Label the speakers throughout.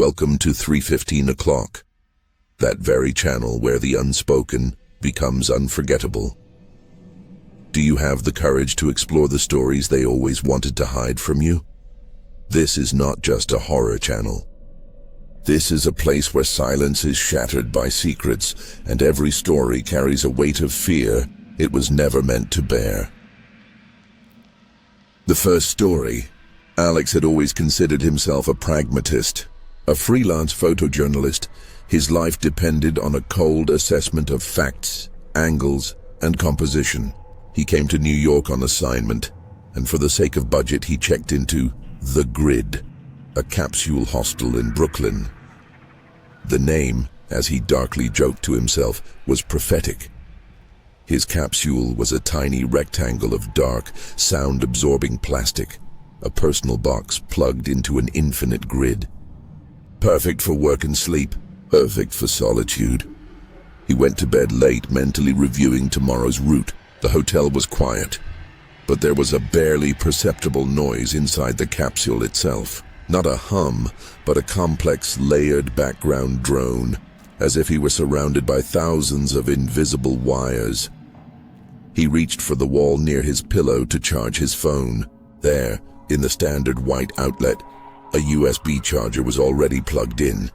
Speaker 1: Welcome to 3:15 o'clock, that very channel where the unspoken becomes unforgettable. Do you have the courage to explore the stories they always wanted to hide from you? This is not just a horror channel. This is a place where silence is shattered by secrets, and every story carries a weight of fear it was never meant to bear. The first story. Alex had always considered himself a pragmatist. A freelance photojournalist, his life depended on a cold assessment of facts, angles, and composition. He came to New York on assignment, and for the sake of budget he checked into The Grid, a capsule hostel in Brooklyn. The name, as he darkly joked to himself, was prophetic. His capsule was a tiny rectangle of dark, sound-absorbing plastic, a personal box plugged into an infinite grid. Perfect for work and sleep, perfect for solitude. He went to bed late, mentally reviewing tomorrow's route. The hotel was quiet, but there was a barely perceptible noise inside the capsule itself. Not a hum, but a complex, layered background drone, as if he were surrounded by thousands of invisible wires. He reached for the wall near his pillow to charge his phone. There, in the standard white outlet, a USB charger was already plugged in.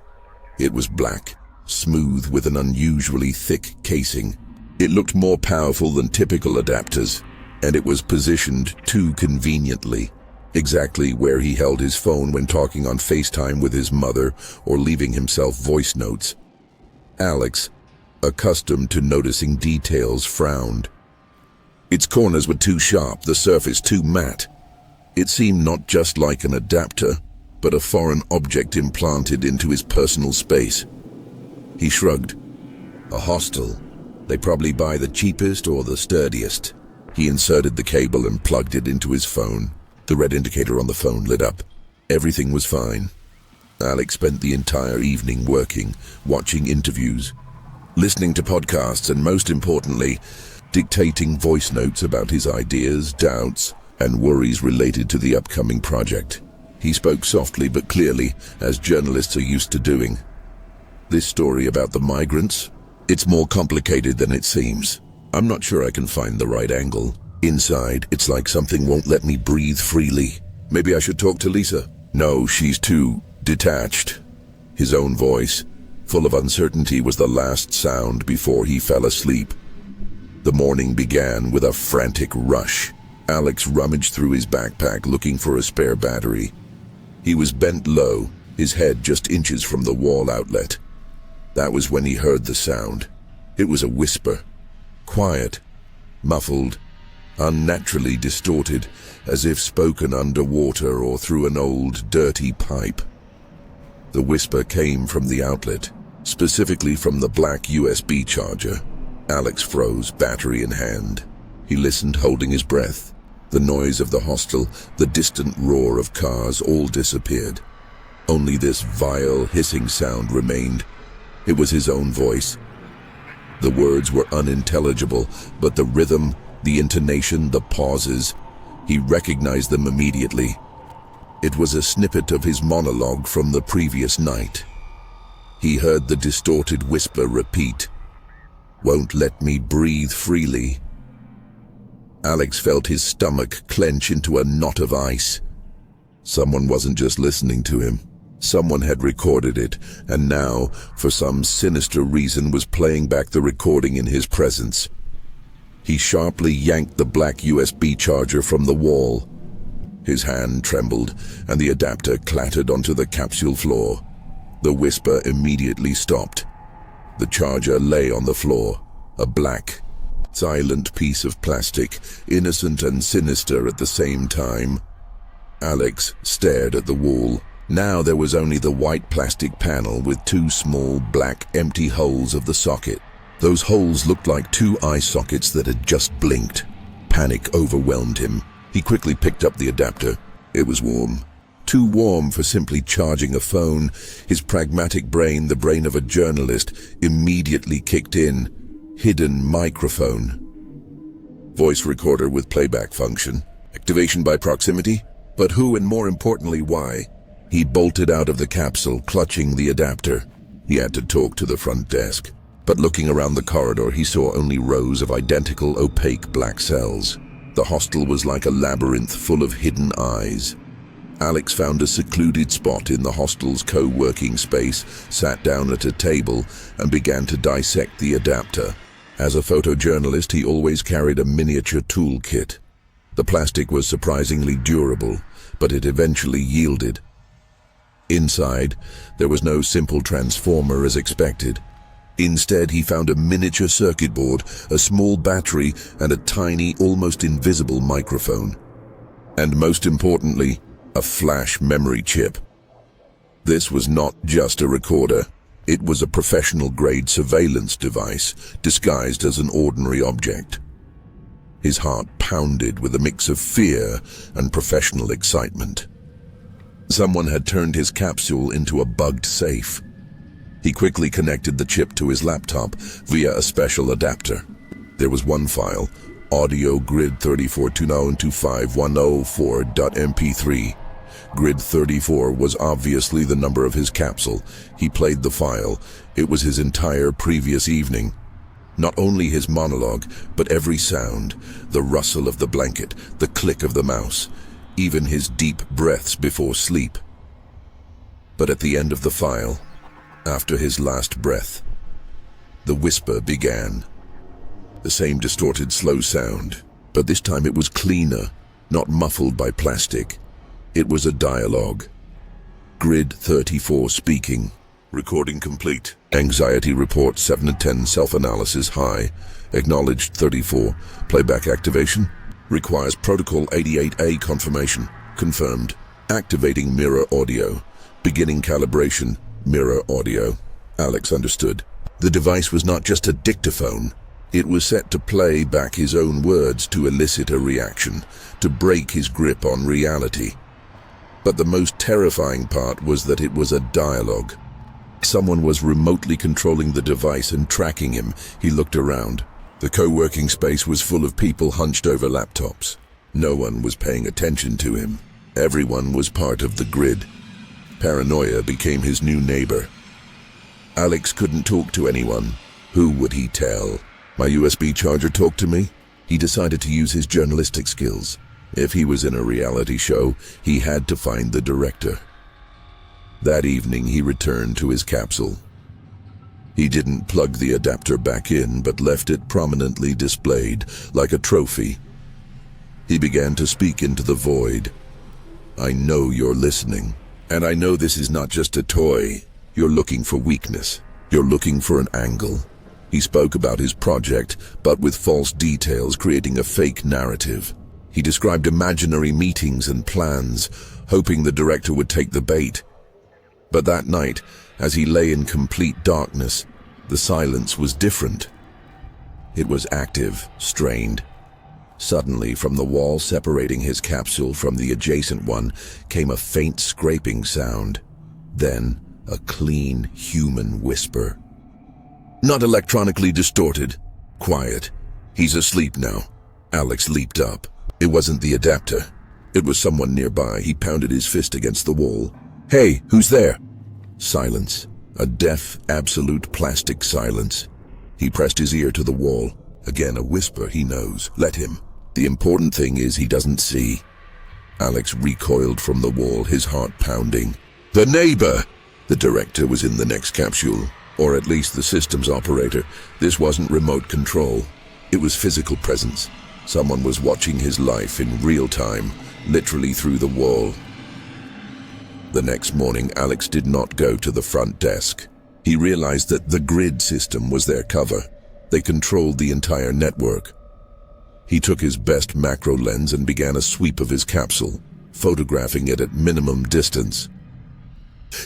Speaker 1: It was black, smooth with an unusually thick casing. It looked more powerful than typical adapters, and it was positioned too conveniently, exactly where he held his phone when talking on FaceTime with his mother or leaving himself voice notes. Alex, accustomed to noticing details, frowned. Its corners were too sharp, the surface too matte. It seemed not just like an adapter, but a foreign object implanted into his personal space. He shrugged. A hostel. They probably buy the cheapest or the sturdiest. He inserted the cable and plugged it into his phone. The red indicator on the phone lit up. Everything was fine. Alex spent the entire evening working, watching interviews, listening to podcasts, and most importantly, dictating voice notes about his ideas, doubts, and worries related to the upcoming project. He spoke softly but clearly, as journalists are used to doing. This story about the migrants, it's more complicated than it seems. I'm not sure I can find the right angle. Inside, it's like something won't let me breathe freely. Maybe I should talk to Lisa. No, she's too detached. His own voice, full of uncertainty, was the last sound before he fell asleep. The morning began with a frantic rush. Alex rummaged through his backpack looking for a spare battery. He was bent low, his head just inches from the wall outlet. That was when he heard the sound. It was a whisper. Quiet, muffled, unnaturally distorted, as if spoken underwater or through an old, dirty pipe. The whisper came from the outlet, specifically from the black USB charger. Alex froze, battery in hand. He listened, holding his breath. The noise of the hostel, the distant roar of cars, all disappeared. Only this vile, hissing sound remained. It was his own voice. The words were unintelligible, but the rhythm, the intonation, the pauses, he recognized them immediately. It was a snippet of his monologue from the previous night. He heard the distorted whisper repeat, "Won't let me breathe freely." Alex felt his stomach clench into a knot of ice. Someone wasn't just listening to him. Someone had recorded it, and now, for some sinister reason, was playing back the recording in his presence. He sharply yanked the black USB charger from the wall. His hand trembled, and the adapter clattered onto the capsule floor. The whisper immediately stopped. The charger lay on the floor, a black, silent piece of plastic, innocent and sinister at the same time. Alex stared at the wall. Now there was only the white plastic panel with two small, black, empty holes of the socket. Those holes looked like two eye sockets that had just blinked. Panic overwhelmed him. He quickly picked up the adapter. It was warm. Too warm for simply charging a phone. His pragmatic brain, the brain of a journalist, immediately kicked in. Hidden microphone. Voice recorder with playback function. Activation by proximity? But who, and more importantly, why? He bolted out of the capsule, clutching the adapter. He had to talk to the front desk, but looking around the corridor, he saw only rows of identical, opaque black cells. The hostel was like a labyrinth full of hidden eyes. Alex found a secluded spot in the hostel's co-working space, sat down at a table, and began to dissect the adapter. As a photojournalist, he always carried a miniature toolkit. The plastic was surprisingly durable, but it eventually yielded. Inside, there was no simple transformer as expected. Instead, he found a miniature circuit board, a small battery, and a tiny, almost invisible microphone. And most importantly, a flash memory chip. This was not just a recorder. It was a professional-grade surveillance device, disguised as an ordinary object. His heart pounded with a mix of fear and professional excitement. Someone had turned his capsule into a bugged safe. He quickly connected the chip to his laptop via a special adapter. There was one file, audio grid 3429251004.mp3. Grid 34 was obviously the number of his capsule. He played the file. It was his entire previous evening. Not only his monologue, but every sound, the rustle of the blanket, the click of the mouse, even his deep breaths before sleep. But at the end of the file, after his last breath, the whisper began. The same distorted, slow sound, but this time it was cleaner, not muffled by plastic. It was a dialogue. Grid 34 speaking. Recording complete. Anxiety report 7 of 10. Self-analysis high. Acknowledged 34. Playback activation. Requires protocol 88A confirmation. Confirmed. Activating mirror audio. Beginning calibration. Mirror audio. Alex understood. The device was not just a dictaphone. It was set to play back his own words to elicit a reaction, to break his grip on reality. But the most terrifying part was that it was a dialogue. Someone was remotely controlling the device and tracking him. He looked around. The co-working space was full of people hunched over laptops. No one was paying attention to him. Everyone was part of the grid. Paranoia became his new neighbor. Alex couldn't talk to anyone. Who would he tell? My USB charger talked to me? He decided to use his journalistic skills. If he was in a reality show, he had to find the director. That evening, he returned to his capsule. He didn't plug the adapter back in, but left it prominently displayed, like a trophy. He began to speak into the void. I know you're listening, and I know this is not just a toy. You're looking for weakness. You're looking for an angle. He spoke about his project, but with false details, creating a fake narrative. He described imaginary meetings and plans, hoping the director would take the bait. But that night, as he lay in complete darkness, the silence was different. It was active, strained. Suddenly, from the wall separating his capsule from the adjacent one, came a faint scraping sound. Then, a clean, human whisper. Not electronically distorted. Quiet. He's asleep now. Alex leaped up. It wasn't the adapter. It was someone nearby. He pounded his fist against the wall. Hey, who's there? Silence. A deaf, absolute plastic silence. He pressed his ear to the wall. Again, a whisper. He knows. Let him. The important thing is he doesn't see. Alex recoiled from the wall, his heart pounding. The neighbor! The director was in the next capsule, or at least the systems operator. This wasn't remote control. It was physical presence. Someone was watching his life in real time, literally through the wall. The next morning, Alex did not go to the front desk. He realized that the grid system was their cover. They controlled the entire network. He took his best macro lens and began a sweep of his capsule, photographing it at minimum distance.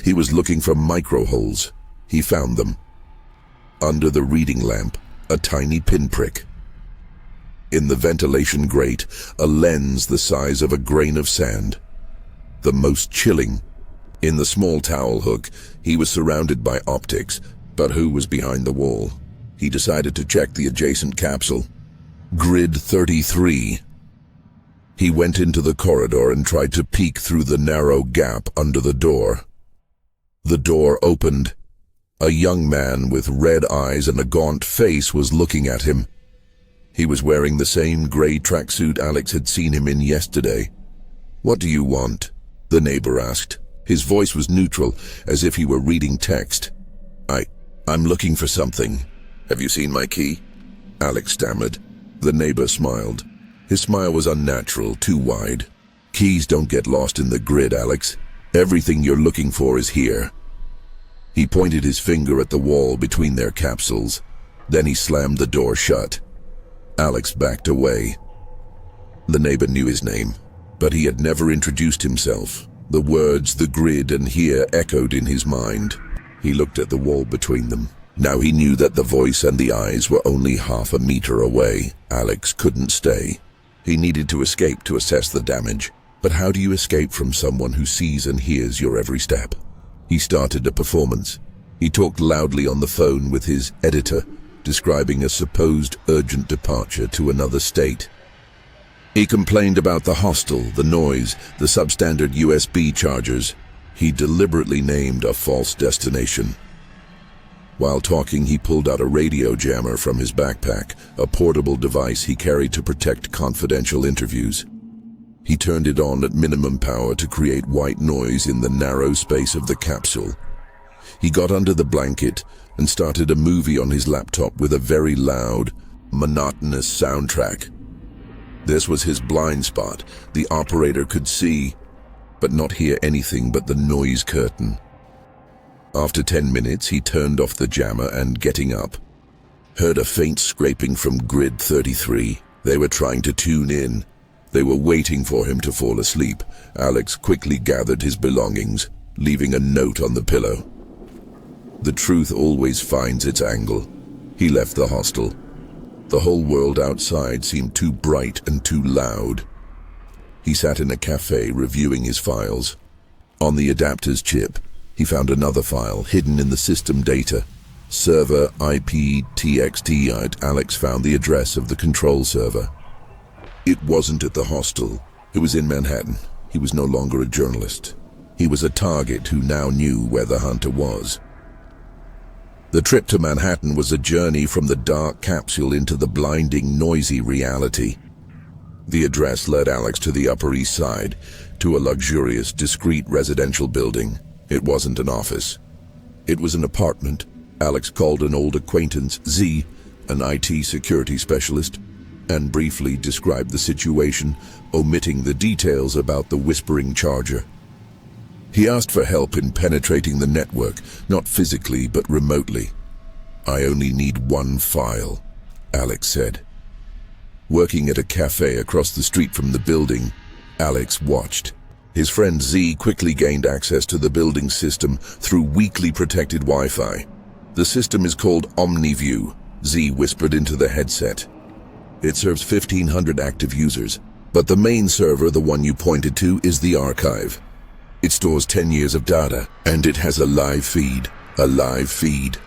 Speaker 1: He was looking for micro holes. He found them. Under the reading lamp, a tiny pinprick. In the ventilation grate, a lens the size of a grain of sand. The most chilling. In the small towel hook, he was surrounded by optics, but who was behind the wall? He decided to check the adjacent capsule. Grid 33. He went into the corridor and tried to peek through the narrow gap under the door. The door opened. A young man with red eyes and a gaunt face was looking at him. He was wearing the same gray tracksuit Alex had seen him in yesterday. "What do you want?" the neighbor asked. His voice was neutral, as if he were reading text. I'm looking for something. Have you seen my key?" Alex stammered. The neighbor smiled. His smile was unnatural, too wide. "Keys don't get lost in the grid, Alex. Everything you're looking for is here." He pointed his finger at the wall between their capsules. Then he slammed the door shut. Alex backed away. The neighbor knew his name, but he had never introduced himself. The words, the grid, and here echoed in his mind. He looked at the wall between them. Now he knew that the voice and the eyes were only half a meter away. Alex couldn't stay. He needed to escape to assess the damage. But how do you escape from someone who sees and hears your every step? He started a performance. He talked loudly on the phone with his editor, describing a supposed urgent departure to another state. He complained about the hostel, the noise, the substandard USB chargers. He deliberately named a false destination. While talking, he pulled out a radio jammer from his backpack, a portable device he carried to protect confidential interviews. He turned it on at minimum power to create white noise in the narrow space of the capsule. He got under the blanket and started a movie on his laptop with a very loud, monotonous soundtrack. This was his blind spot. The operator could see, but not hear anything but the noise curtain. After 10 minutes, he turned off the jammer and, getting up, heard a faint scraping from grid 33. They were trying to tune in. They were waiting for him to fall asleep. Alex quickly gathered his belongings, leaving a note on the pillow. The truth always finds its angle. He left the hostel. The whole world outside seemed too bright and too loud. He sat in a cafe reviewing his files. On the adapter's chip, he found another file hidden in the system data. Server IP.txt. Alex found the address of the control server. It wasn't at the hostel. It was in Manhattan. He was no longer a journalist. He was a target who now knew where the hunter was. The trip to Manhattan was a journey from the dark capsule into the blinding, noisy reality. The address led Alex to the Upper East Side, to a luxurious, discreet residential building. It wasn't an office. It was an apartment. Alex called an old acquaintance, Z, an IT security specialist, and briefly described the situation, omitting the details about the whispering charger. He asked for help in penetrating the network, not physically but remotely. "I only need one file," Alex said. Working at a cafe across the street from the building, Alex watched. His friend Z quickly gained access to the building's system through weakly protected Wi-Fi. "The system is called OmniView," Z whispered into the headset. "It serves 1,500 active users, but the main server, the one you pointed to, is the archive. It stores 10 years of data, and it has a live feed. A live feed.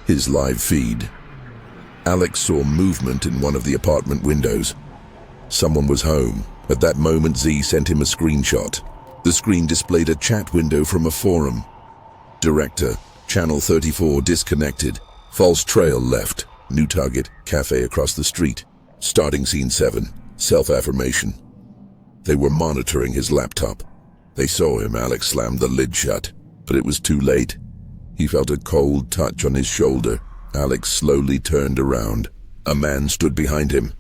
Speaker 1: His live feed." Alex saw movement in one of the apartment windows. Someone was home. At that moment, Z sent him a screenshot. The screen displayed a chat window from a forum. "Director, channel 34 disconnected. False trail left. New target, cafe across the street. Starting scene 7. Self-affirmation." They were monitoring his laptop. They saw him. Alex slammed the lid shut, but it was too late. He felt a cold touch on his shoulder. Alex slowly turned around. A man stood behind him.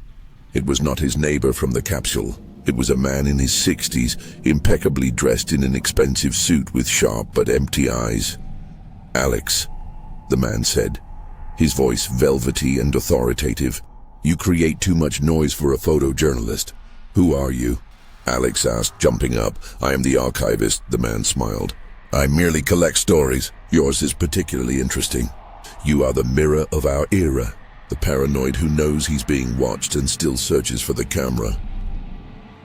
Speaker 1: It was not his neighbor from the capsule. It was a man in his 60s, impeccably dressed in an expensive suit with sharp but empty eyes. "Alex," the man said, his voice velvety and authoritative. "You create too much noise for a photojournalist. Who are you?" Alex asked, jumping up. "I am the archivist," the man smiled. "I merely collect stories. Yours is particularly interesting. You are the mirror of our era, the paranoid who knows he's being watched and still searches for the camera.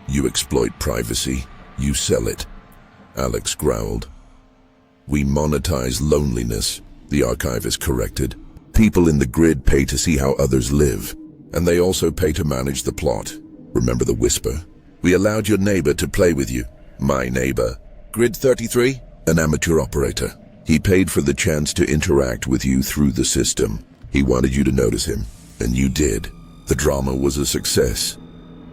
Speaker 1: You exploit privacy. You sell it." Alex growled. "We monetize loneliness," the archivist corrected. "People in the grid pay to see how others live, and they also pay to manage the plot. Remember the whisper? We allowed your neighbor to play with you. My neighbor. Grid 33? An amateur operator. He paid for the chance to interact with you through the system. He wanted you to notice him, and you did. The drama was a success.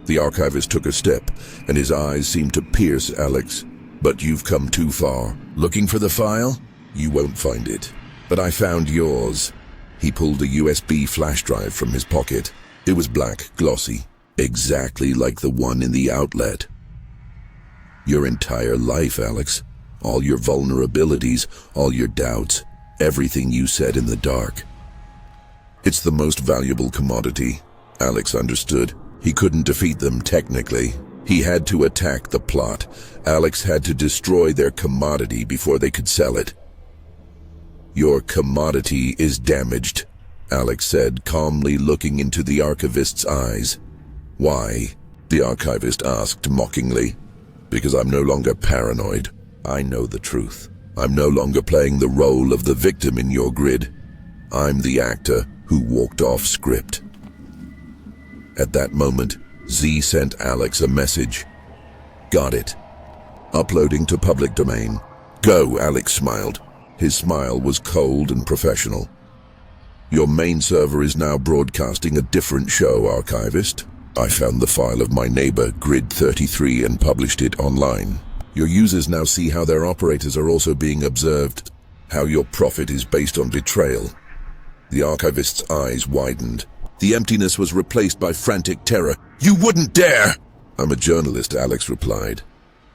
Speaker 1: The archivist took a step, and his eyes seemed to pierce Alex. But you've come too far. Looking for the file? You won't find it. But I found yours. He pulled a USB flash drive from his pocket. It was black, glossy, exactly like the one in the outlet. Your entire life, Alex. All your vulnerabilities, all your doubts, everything you said in the dark. It's the most valuable commodity. Alex understood. He couldn't defeat them technically. He had to attack the plot. Alex had to destroy their commodity before they could sell it. Your commodity is damaged, Alex said, calmly looking into the archivist's eyes. Why? The archivist asked mockingly. Because I'm no longer paranoid. I know the truth. I'm no longer playing the role of the victim in your grid. I'm the actor who walked off script. At that moment, Z sent Alex a message. Got it. Uploading to public domain. Go, Alex smiled. His smile was cold and professional. Your main server is now broadcasting a different show, archivist. I found the file of my neighbor, Grid 33, and published it online. Your users now see how their operators are also being observed, how your profit is based on betrayal. The archivist's eyes widened. The emptiness was replaced by frantic terror. You wouldn't dare! I'm a journalist, Alex replied.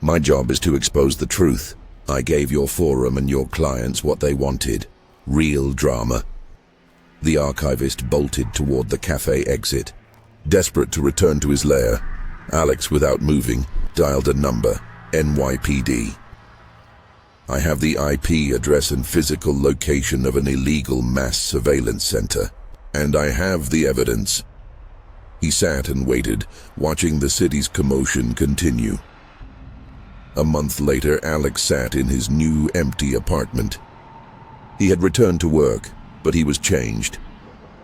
Speaker 1: My job is to expose the truth. I gave your forum and your clients what they wanted. Real drama. The archivist bolted toward the cafe exit. Desperate to return to his lair, Alex, without moving, dialed a number. NYPD. I have the IP address and physical location of an illegal mass surveillance center. And I have the evidence. He sat and waited, watching the city's commotion continue. A month later, Alex sat in his new, empty apartment. He had returned to work, but he was changed.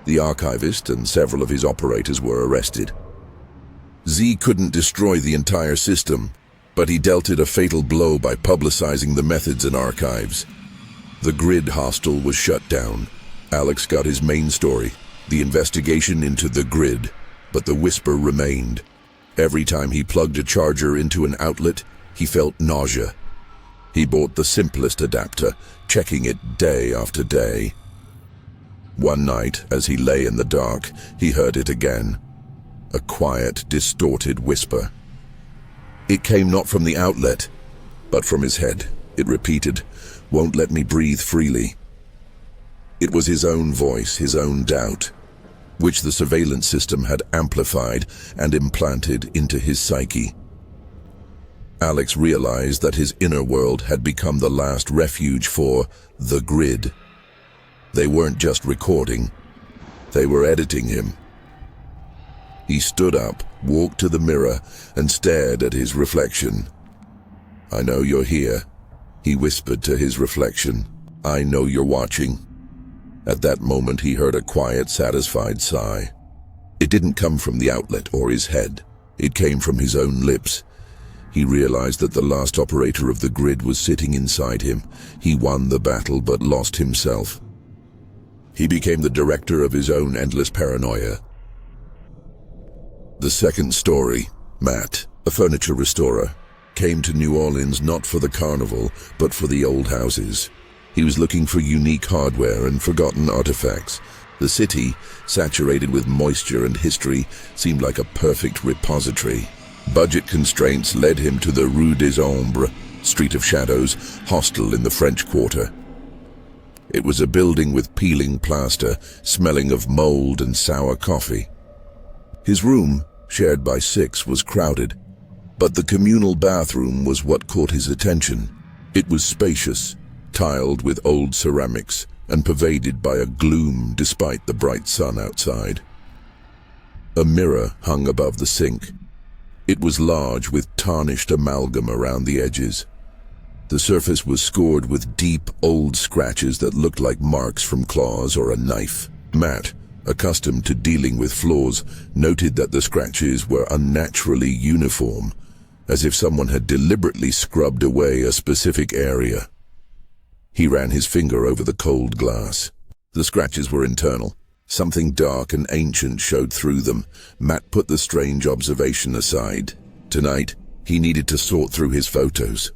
Speaker 1: The archivist and several of his operators were arrested. Z couldn't destroy the entire system, but he dealt it a fatal blow by publicizing the methods and archives. The Grid Hostel was shut down. Alex got his main story, the investigation into the Grid, but the whisper remained. Every time he plugged a charger into an outlet, he felt nausea. He bought the simplest adapter, checking it day after day. One night, as he lay in the dark, he heard it again. A quiet, distorted whisper. It came not from the outlet, but from his head. It repeated, "Won't let me breathe freely." It was his own voice, his own doubt, which the surveillance system had amplified and implanted into his psyche. Alex realized that his inner world had become the last refuge for the Grid. They weren't just recording, they were editing him. He stood up, walked to the mirror, and stared at his reflection. "I know you're here," he whispered to his reflection. "I know you're watching." At that moment, he heard a quiet, satisfied sigh. It didn't come from the outlet or his head. It came from his own lips. He realized that the last operator of the Grid was sitting inside him. He won the battle, but lost himself. He became the director of his own endless paranoia. The second story, Matt, a furniture restorer, came to New Orleans not for the carnival, but for the old houses. He was looking for unique hardware and forgotten artifacts. The city, saturated with moisture and history, seemed like a perfect repository. Budget constraints led him to the Rue des Ombres, Street of Shadows, Hostel in the French Quarter. It was a building with peeling plaster, smelling of mold and sour coffee. His room, shared by 6, was crowded, but the communal bathroom was what caught his attention. It was spacious, tiled with old ceramics, and pervaded by a gloom despite the bright sun outside. A mirror hung above the sink. It was large with tarnished amalgam around the edges. The surface was scored with deep, old scratches that looked like marks from claws or a knife. Matt, accustomed to dealing with flaws, noted that the scratches were unnaturally uniform, as if someone had deliberately scrubbed away a specific area. He ran his finger over the cold glass. The scratches were internal. Something dark and ancient showed through them. Matt put the strange observation aside. Tonight, he needed to sort through his photos.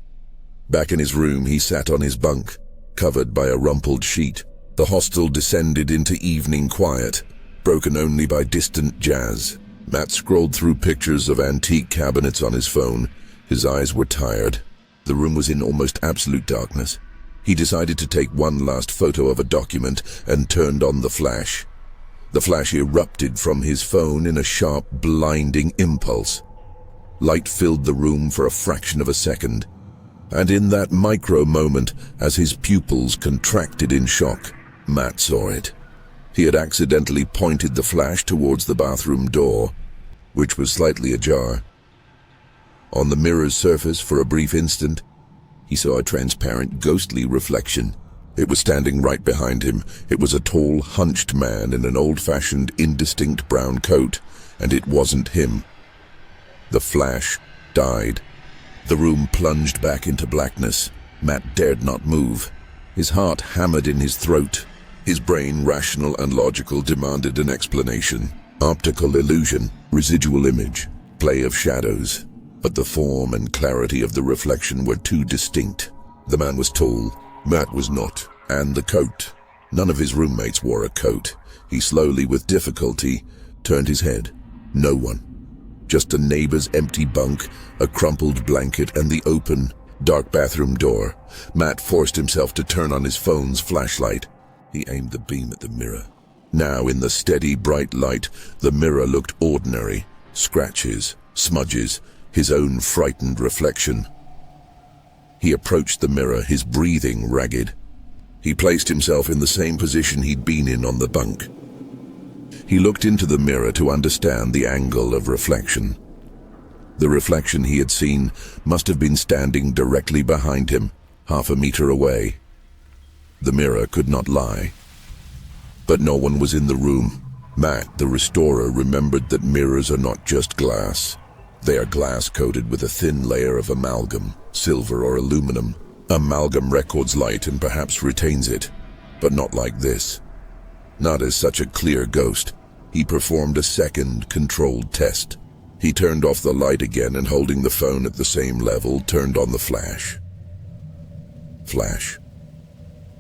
Speaker 1: Back in his room, he sat on his bunk, covered by a rumpled sheet. The hostel descended into evening quiet, broken only by distant jazz. Matt scrolled through pictures of antique cabinets on his phone. His eyes were tired. The room was in almost absolute darkness. He decided to take one last photo of a document and turned on the flash. The flash erupted from his phone in a sharp, blinding impulse. Light filled the room for a fraction of a second, and in that micro moment, as his pupils contracted in shock, Matt saw it. He had accidentally pointed the flash towards the bathroom door, which was slightly ajar. On the mirror's surface, for a brief instant, he saw a transparent, ghostly reflection. It was standing right behind him. It was a tall, hunched man in an old-fashioned, indistinct brown coat, and it wasn't him. The flash died. The room plunged back into blackness. Matt dared not move. His heart hammered in his throat. His brain, rational and logical, demanded an explanation. Optical illusion, residual image, play of shadows. But the form and clarity of the reflection were too distinct. The man was tall. Matt was not. And the coat. None of his roommates wore a coat. He slowly, with difficulty, turned his head. No one. Just a neighbor's empty bunk, a crumpled blanket, and the open, dark bathroom door. Matt forced himself to turn on his phone's flashlight. He aimed the beam at the mirror. Now, in the steady, bright light, the mirror looked ordinary. Scratches, smudges, his own frightened reflection. He approached the mirror, his breathing ragged. He placed himself in the same position he'd been in on the bunk. He looked into the mirror to understand the angle of reflection. The reflection he had seen must have been standing directly behind him, half a meter away. The mirror could not lie. But no one was in the room. Matt, the restorer, remembered that mirrors are not just glass. They are glass coated with a thin layer of amalgam, silver or aluminum. Amalgam records light and perhaps retains it, but not like this. Not as such a clear ghost. He performed a second, controlled test. He turned off the light again and, holding the phone at the same level, turned on the flash. Flash.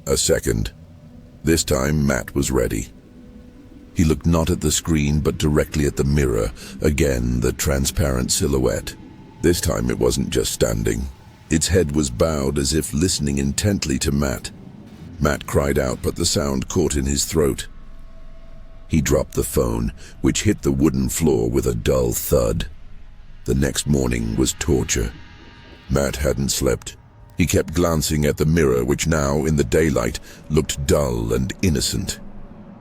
Speaker 1: A second. This time, Matt was ready. He looked not at the screen, but directly at the mirror. Again, the transparent silhouette. This time it wasn't just standing. Its head was bowed as if listening intently to Matt. Matt cried out, but the sound caught in his throat. He dropped the phone, which hit the wooden floor with a dull thud. The next morning was torture. Matt hadn't slept. He kept glancing at the mirror, which now, in the daylight, looked dull and innocent.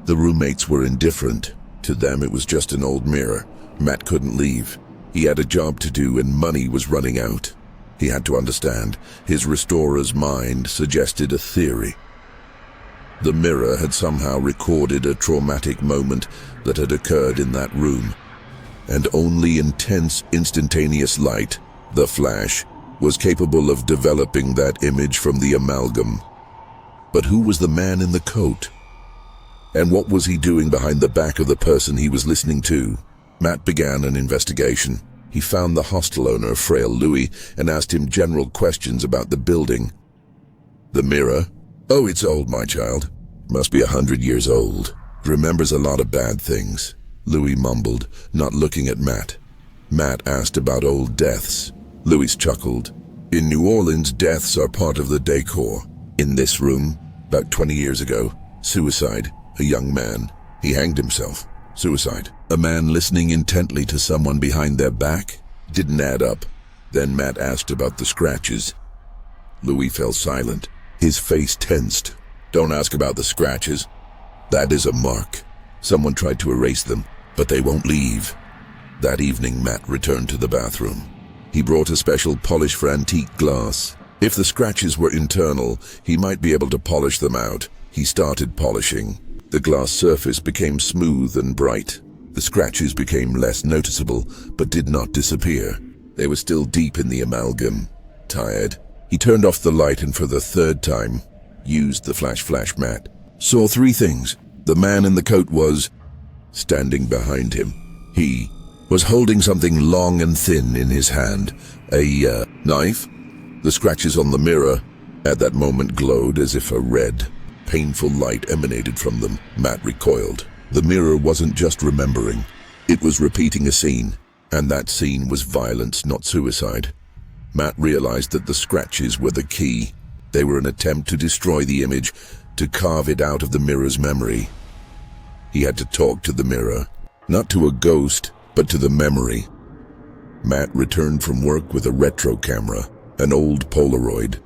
Speaker 1: The roommates were indifferent. To them, it was just an old mirror. Matt couldn't leave. He had a job to do and money was running out. He had to understand. His restorer's mind suggested a theory. The mirror had somehow recorded a traumatic moment that had occurred in that room. And only intense, instantaneous light, the flash, was capable of developing that image from the amalgam. But who was the man in the coat? And what was he doing behind the back of the person he was listening to? Matt began an investigation. He found the hostel owner, frail Louis, and asked him general questions about the building. The mirror? Oh, it's old, my child. Must be 100 years old. Remembers a lot of bad things, Louis mumbled, not looking at Matt. Matt asked about old deaths. Louis chuckled. In New Orleans, deaths are part of the decor. In this room, about 20 years ago, suicide, a young man. He hanged himself. Suicide. A man listening intently to someone behind their back? Didn't add up. Then Matt asked about the scratches. Louis fell silent. His face tensed. Don't ask about the scratches. That is a mark. Someone tried to erase them, but they won't leave. That evening, Matt returned to the bathroom. He brought a special polish for antique glass. If the scratches were internal, he might be able to polish them out. He started polishing. The glass surface became smooth and bright. The scratches became less noticeable, but did not disappear. They were still deep in the amalgam, tired. He turned off the light and for the third time used the flash Matt. Saw three things. The man in the coat was standing behind him. He was holding something long and thin in his hand. A knife? The scratches on the mirror at that moment glowed as if a red, painful light emanated from them. Matt recoiled. The mirror wasn't just remembering. It was repeating a scene, and that scene was violence, not suicide. Matt realized that the scratches were the key. They were an attempt to destroy the image, to carve it out of the mirror's memory. He had to talk to the mirror, not to a ghost, but to the memory. Matt returned from work with a retro camera, an old Polaroid.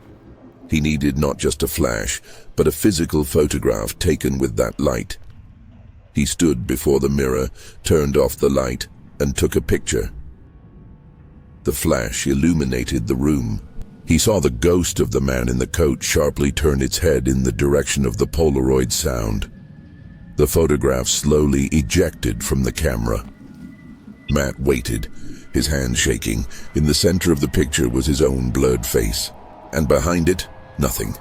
Speaker 1: He needed not just a flash, but a physical photograph taken with that light. He stood before the mirror, turned off the light, and took a picture. The flash illuminated the room. He saw the ghost of the man in the coat sharply turn its head in the direction of the Polaroid sound. The photograph slowly ejected from the camera. Matt waited, his hands shaking. In the center of the picture was his own blurred face, and behind it, nothing.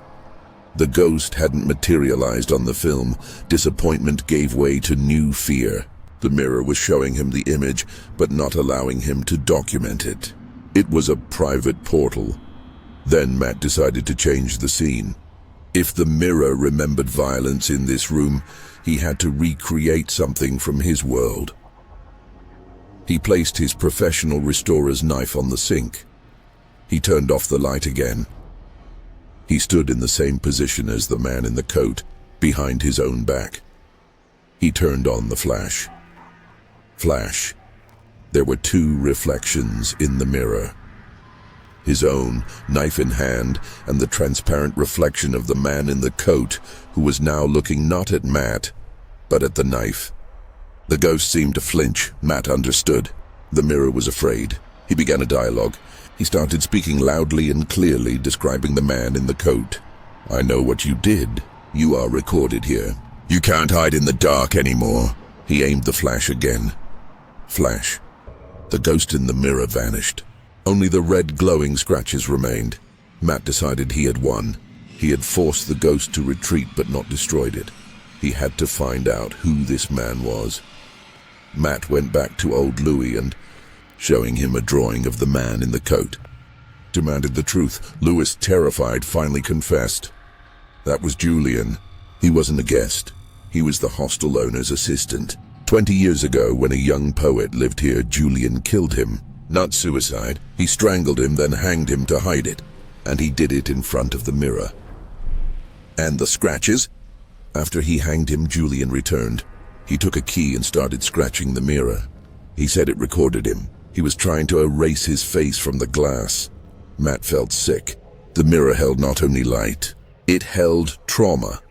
Speaker 1: The ghost hadn't materialized on the film. Disappointment gave way to new fear. The mirror was showing him the image, but not allowing him to document it. It was a private portal. Then Matt decided to change the scene. If the mirror remembered violence in this room, he had to recreate something from his world. He placed his professional restorer's knife on the sink. He turned off the light again. He stood in the same position as the man in the coat, behind his own back. He turned on the flash. Flash. There were two reflections in the mirror. His own, knife in hand, and the transparent reflection of the man in the coat, who was now looking not at Matt, but at the knife. The ghost seemed to flinch. Matt understood. The mirror was afraid. He began a dialogue. He started speaking loudly and clearly, describing the man in the coat. "I know what you did. You are recorded here. You can't hide in the dark anymore." He aimed the flash again. Flash. The ghost in the mirror vanished. Only the red glowing scratches remained. Matt decided he had won. He had forced the ghost to retreat but not destroyed it. He had to find out who this man was. Matt went back to old Louis and, showing him a drawing of the man in the coat, demanded the truth. Louis, terrified, finally confessed. That was Julian. He wasn't a guest. He was the hostel owner's assistant. 20 years ago, when a young poet lived here, Julian killed him. Not suicide. He strangled him, then hanged him to hide it. And he did it in front of the mirror. And the scratches? After he hanged him, Julian returned. He took a key and started scratching the mirror. He said it recorded him. He was trying to erase his face from the glass. Matt felt sick. The mirror held not only light, it held trauma.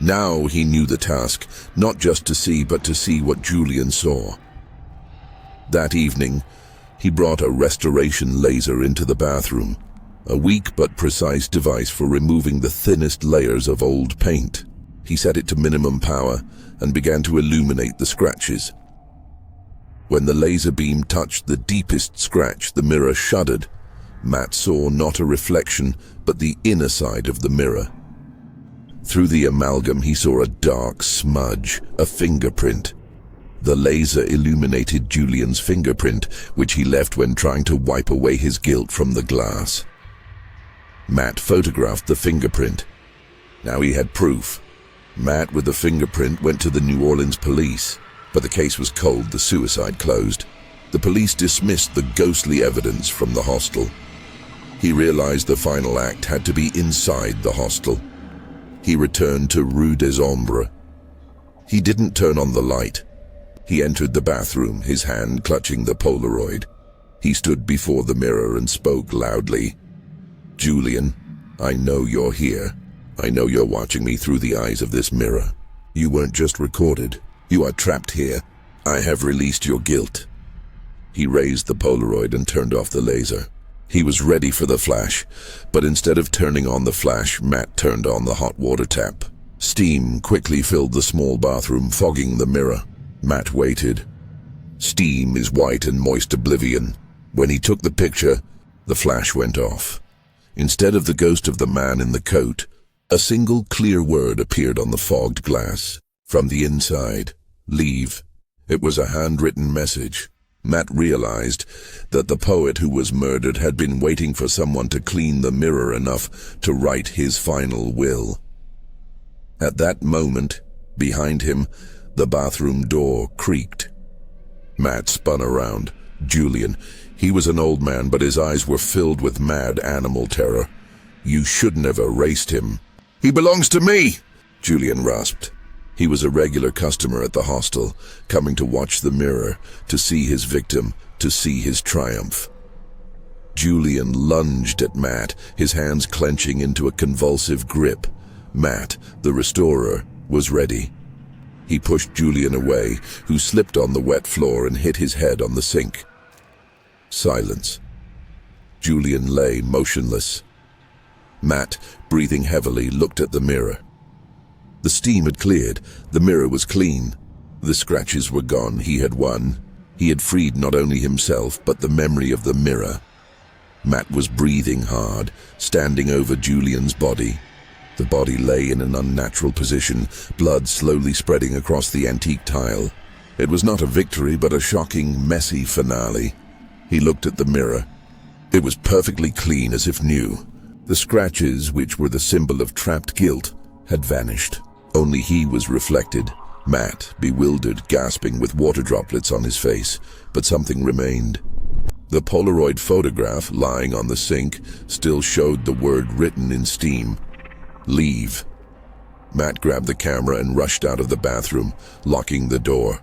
Speaker 1: Now he knew the task, not just to see, but to see what Julian saw. That evening, he brought a restoration laser into the bathroom, a weak but precise device for removing the thinnest layers of old paint. He set it to minimum power and began to illuminate the scratches. When the laser beam touched the deepest scratch, the mirror shuddered. Matt saw not a reflection, but the inner side of the mirror. Through the amalgam, he saw a dark smudge, a fingerprint. The laser illuminated Julian's fingerprint, which he left when trying to wipe away his guilt from the glass. Matt photographed the fingerprint. Now he had proof. Matt, with the fingerprint, went to the New Orleans police, but the case was cold. The suicide closed. The police dismissed the ghostly evidence from the hostel. He realized the final act had to be inside the hostel. He returned to Rue des Ombres. He didn't turn on the light. He entered the bathroom, his hand clutching the Polaroid. He stood before the mirror and spoke loudly. "Julian, I know you're here. I know you're watching me through the eyes of this mirror. You weren't just recorded. You are trapped here. I have released your guilt." He raised the Polaroid and turned off the laser. He was ready for the flash, but instead of turning on the flash, Matt turned on the hot water tap. Steam quickly filled the small bathroom, fogging the mirror. Matt waited. Steam is white and moist oblivion. When he took the picture, the flash went off. Instead of the ghost of the man in the coat, a single clear word appeared on the fogged glass. From the inside, leave. It was a handwritten message. Matt realized that the poet who was murdered had been waiting for someone to clean the mirror enough to write his final will. At that moment, behind him, the bathroom door creaked. Matt spun around. Julian. He was an old man, but his eyes were filled with mad animal terror. You shouldn't have erased him. He belongs to me, Julian rasped. He was a regular customer at the hostel, coming to watch the mirror, to see his victim, to see his triumph. Julian lunged at Matt, his hands clenching into a convulsive grip. Matt, the restorer, was ready. He pushed Julian away, who slipped on the wet floor and hit his head on the sink. Silence. Julian lay motionless. Matt, breathing heavily, looked at the mirror. The steam had cleared. The mirror was clean. The scratches were gone. He had won. He had freed not only himself, but the memory of the mirror. Matt was breathing hard, standing over Julian's body. The body lay in an unnatural position, blood slowly spreading across the antique tile. It was not a victory, but a shocking, messy finale. He looked at the mirror. It was perfectly clean, as if new. The scratches, which were the symbol of trapped guilt, had vanished. Only he was reflected. Matt, bewildered, gasping with water droplets on his face, but something remained. The Polaroid photograph lying on the sink still showed the word written in steam. Leave. Matt grabbed the camera and rushed out of the bathroom, locking the door.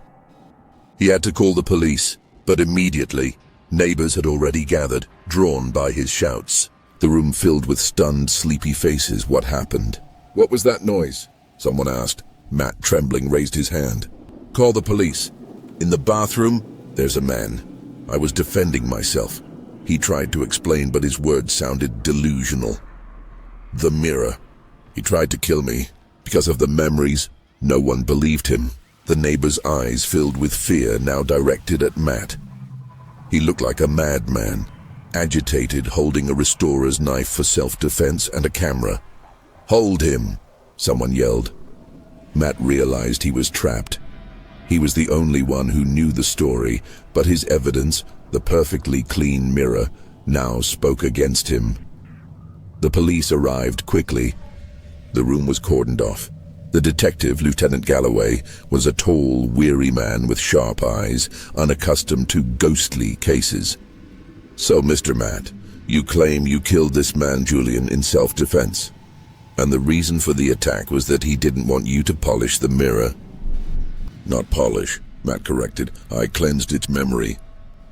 Speaker 1: He had to call the police, but immediately, neighbors had already gathered, drawn by his shouts. The room filled with stunned, sleepy faces. What happened? What was that noise? Someone asked. Matt, trembling, raised his hand. Call the police. In the bathroom, there's a man. I was defending myself. He tried to explain, but his words sounded delusional. The mirror. He tried to kill me. Because of the memories, no one believed him. The neighbor's eyes filled with fear, now directed at Matt. He looked like a madman, agitated, holding a restorer's knife for self-defense and a camera. Hold him, someone yelled. Matt realized he was trapped. He was the only one who knew the story, but his evidence, the perfectly clean mirror, now spoke against him. The police arrived quickly. The room was cordoned off. The detective, Lieutenant Galloway, was a tall, weary man with sharp eyes, unaccustomed to ghostly cases. So, Mr. Matt, you claim you killed this man Julian in self-defense, and the reason for the attack was that he didn't want you to polish the mirror. Not polish, Matt corrected. I cleansed its memory.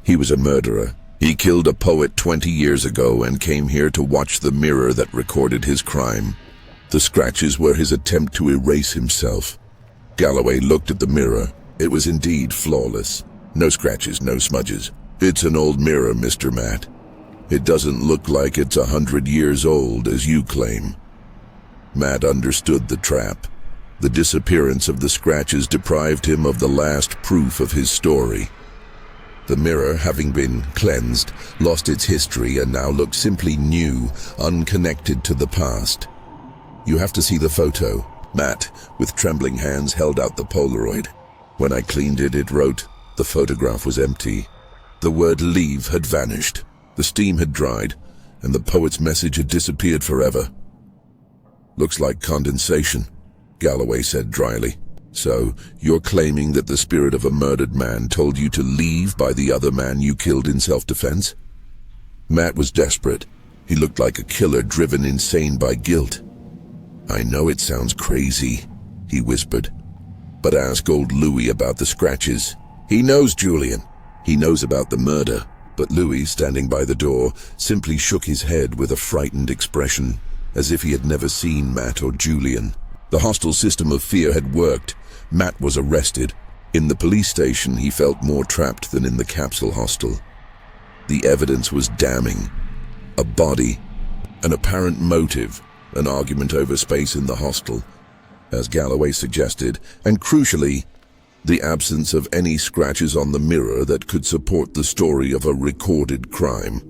Speaker 1: He was a murderer. He killed a poet 20 years ago and came here to watch the mirror that recorded his crime. The scratches were his attempt to erase himself. Galloway looked at the mirror. It was indeed flawless. No scratches, no smudges. It's an old mirror, Mr. Matt. It doesn't look like it's 100 years old, as you claim. Matt understood the trap. The disappearance of the scratches deprived him of the last proof of his story. The mirror, having been cleansed, lost its history and now looked simply new, unconnected to the past. You have to see the photo. Matt, with trembling hands, held out the Polaroid. When I cleaned it, it wrote, the photograph was empty. The word leave had vanished. The steam had dried, and the poet's message had disappeared forever. Looks like condensation, Galloway said dryly. So, you're claiming that the spirit of a murdered man told you to leave by the other man you killed in self-defense? Matt was desperate. He looked like a killer driven insane by guilt. I know it sounds crazy, he whispered, but ask old Louis about the scratches. He knows Julian. He knows about the murder. But Louis, standing by the door, simply shook his head with a frightened expression, as if he had never seen Matt or Julian. The hostel system of fear had worked. Matt was arrested. In the police station, he felt more trapped than in the capsule hostel. The evidence was damning. A body, an apparent motive, an argument over space in the hostel, as Galloway suggested, and crucially, The absence of any scratches on the mirror that could support the story of a recorded crime.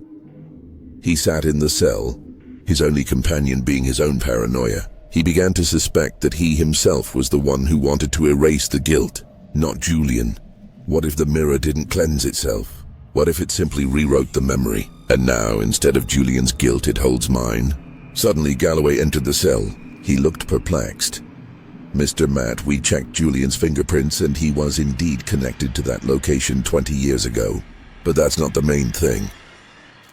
Speaker 1: He sat in the cell, his only companion being his own paranoia. He began to suspect that he himself was the one who wanted to erase the guilt, not Julian. What if the mirror didn't cleanse itself? What if it simply rewrote the memory? And now, instead of Julian's guilt, it holds mine. Suddenly, Galloway entered the cell. He looked perplexed. Mr. Matt, we checked Julian's fingerprints and he was indeed connected to that location 20 years ago. But that's not the main thing.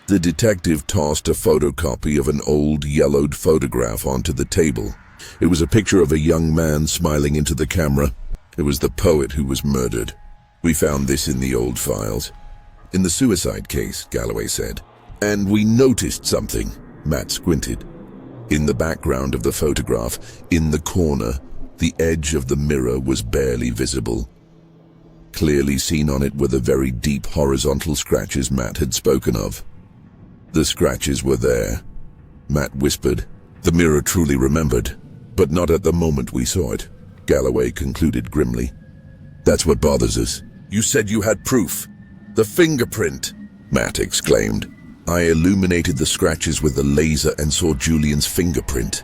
Speaker 1: The detective tossed a photocopy of an old, yellowed photograph onto the table. It was a picture of a young man smiling into the camera. It was the poet who was murdered. We found this in the old files. In the suicide case, Galloway said. And we noticed something. Matt squinted. In the background of the photograph, in the corner, the edge of the mirror was barely visible. Clearly seen on it were the very deep horizontal scratches Matt had spoken of. The scratches were there. Matt whispered. The mirror truly remembered, but not at the moment we saw it, Galloway concluded grimly. That's what bothers us. You said you had proof. The fingerprint, Matt exclaimed. I illuminated the scratches with the laser and saw Julian's fingerprint.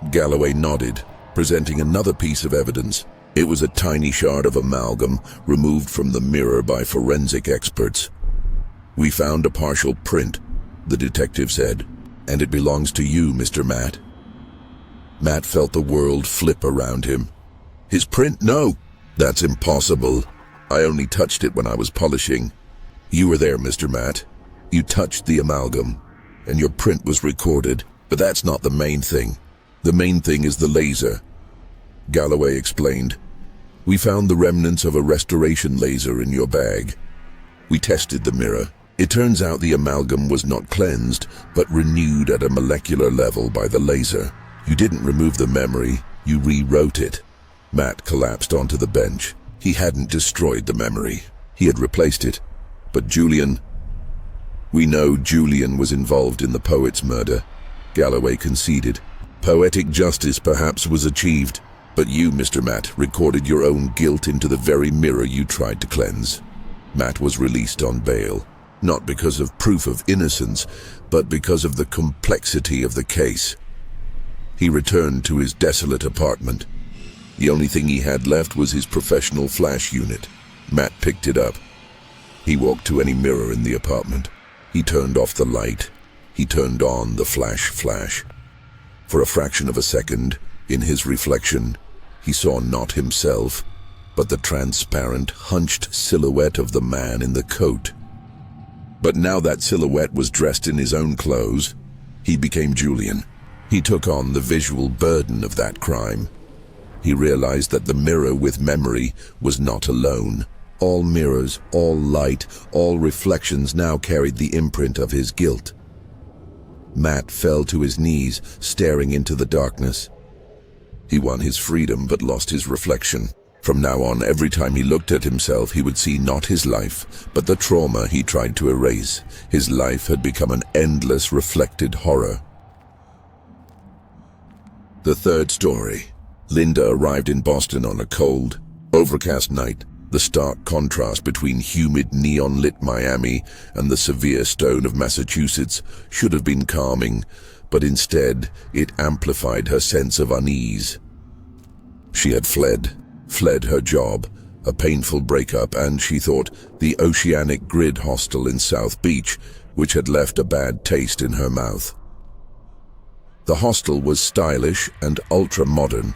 Speaker 1: Galloway nodded, presenting another piece of evidence. It was a tiny shard of amalgam removed from the mirror by forensic experts. We found a partial print, the detective said, and it belongs to you, Mr. Matt. Matt felt the world flip around him. His print? No, that's impossible. I only touched it when I was polishing. You were there, Mr. Matt. You touched the amalgam, and your print was recorded, but that's not the main thing. The main thing is the laser. Galloway explained. We found the remnants of a restoration laser in your bag. We tested the mirror. It turns out the amalgam was not cleansed, but renewed at a molecular level by the laser. You didn't remove the memory, you rewrote it. Matt collapsed onto the bench. He hadn't destroyed the memory. He had replaced it. But Julian... We know Julian was involved in the poet's murder, Galloway conceded. Poetic justice perhaps was achieved, but you, Mr. Matt, recorded your own guilt into the very mirror you tried to cleanse. Matt was released on bail. Not because of proof of innocence, but because of the complexity of the case. He returned to his desolate apartment. The only thing he had left was his professional flash unit. Matt picked it up. He walked to any mirror in the apartment. He turned off the light. He turned on the flash. For a fraction of a second, in his reflection, he saw not himself, but the transparent, hunched silhouette of the man in the coat. But now that silhouette was dressed in his own clothes. He became Julian. He took on the visual burden of that crime. He realized that the mirror with memory was not alone. All mirrors, all light, all reflections now carried the imprint of his guilt. Matt fell to his knees, staring into the darkness. He won his freedom but lost his reflection. From now on, every time he looked at himself, he would see not his life, but the trauma he tried to erase. His life had become an endless, reflected horror. The third story. Linda arrived in Boston on a cold, overcast night. The stark contrast between humid, neon-lit Miami and the severe stone of Massachusetts should have been calming, but instead it amplified her sense of unease. She had fled her job, a painful breakup, and she thought the Oceanic Grid hostel in South Beach, which had left a bad taste in her mouth. The hostel was stylish and ultra-modern.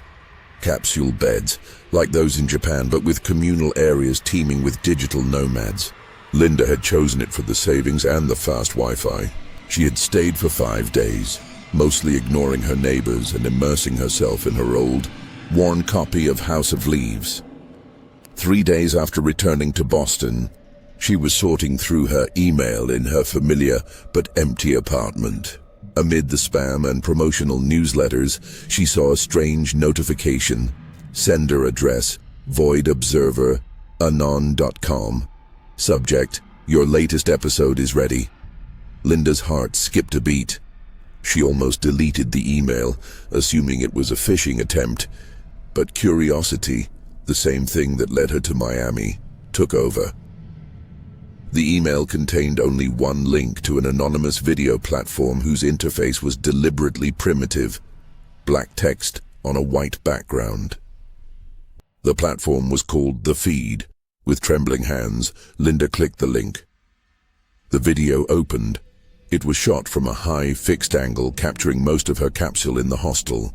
Speaker 1: Capsule beds, like those in Japan, but with communal areas teeming with digital nomads. Linda had chosen it for the savings and the fast Wi-Fi. She had stayed for 5 days, mostly ignoring her neighbors and immersing herself in her old, worn copy of House of Leaves. 3 days after returning to Boston, she was sorting through her email in her familiar but empty apartment. Amid the spam and promotional newsletters, she saw a strange notification. Sender address, Void Observer, anon.com. Subject, your latest episode is ready. Linda's heart skipped a beat. She almost deleted the email, assuming it was a phishing attempt. But curiosity, The same thing that led her to Miami took over. The email contained only one link to an anonymous video platform whose interface was deliberately primitive, black text on a white background. The platform was called The Feed. With trembling hands, Linda clicked the link. The video opened. It was shot from a high, fixed angle, capturing most of her capsule in the hostel.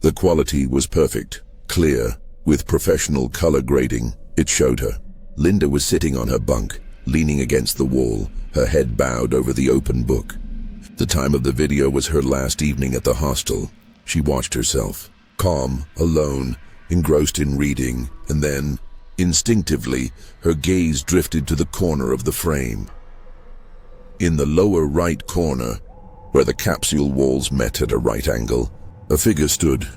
Speaker 1: The quality was perfect, clear, with professional color grading. It showed her. Linda was sitting on her bunk, leaning against the wall, her head bowed over the open book. The time of the video was her last evening at the hostel. She watched herself, calm, alone, engrossed in reading, and then, instinctively, her gaze drifted to the corner of the frame. In the lower right corner, where the capsule walls met at a right angle, a figure stood.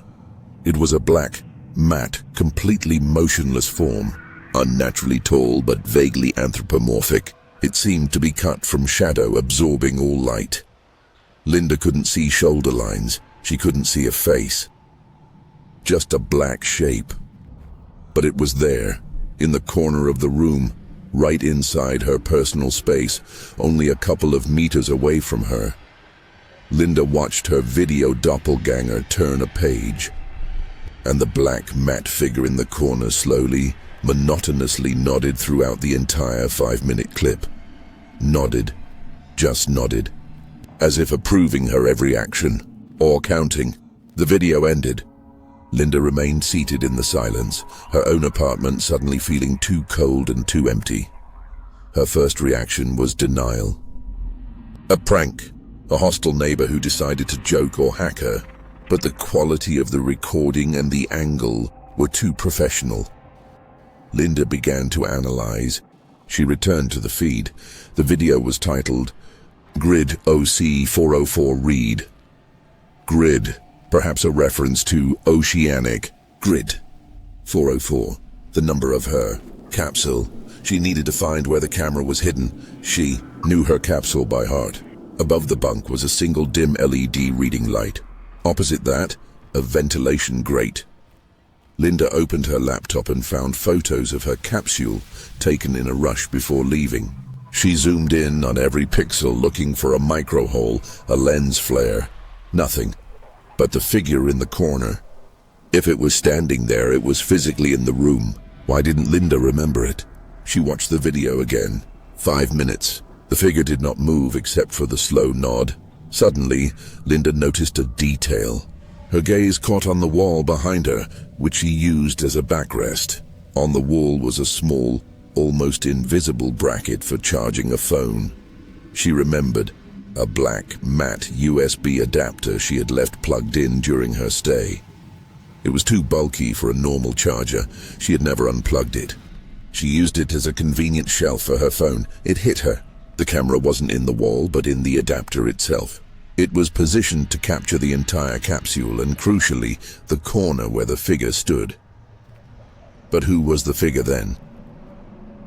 Speaker 1: It was a black, matte, completely motionless form, unnaturally tall but vaguely anthropomorphic. It seemed to be cut from shadow, absorbing all light. Linda couldn't see shoulder lines. She couldn't see a face. Just a black shape. But it was there, in the corner of the room, right inside her personal space, only a couple of meters away from her. Linda watched her video doppelganger turn a page, and the black matte figure in the corner slowly, monotonously nodded throughout the entire 5-minute clip. Nodded, just nodded, as if approving her every action, or counting. The video ended. Linda remained seated in the silence, her own apartment suddenly feeling too cold and too empty. Her first reaction was denial. A prank, a hostile neighbor who decided to joke or hack her, but the quality of the recording and the angle were too professional. Linda began to analyze. She returned to the feed. The video was titled, Grid OC 404 Read. Grid, perhaps a reference to Oceanic. Grid 404, the number of her capsule. She needed to find where the camera was hidden. She knew her capsule by heart. Above the bunk was a single dim LED reading light. Opposite that, a ventilation grate. Linda opened her laptop and found photos of her capsule taken in a rush before leaving. She zoomed in on every pixel looking for a micro hole, a lens flare. Nothing. But the figure in the corner. If it was standing there, it was physically in the room. Why didn't Linda remember it? She watched the video again. 5 minutes. The figure did not move except for the slow nod. Suddenly, Linda noticed a detail. Her gaze caught on the wall behind her, which she used as a backrest. On the wall was a small, almost invisible bracket for charging a phone. She remembered. A black, matte USB adapter she had left plugged in during her stay. It was too bulky for a normal charger. She had never unplugged it. She used it as a convenient shelf for her phone. It hit her. The camera wasn't in the wall, but in the adapter itself. It was positioned to capture the entire capsule and, crucially, the corner where the figure stood. But who was the figure then?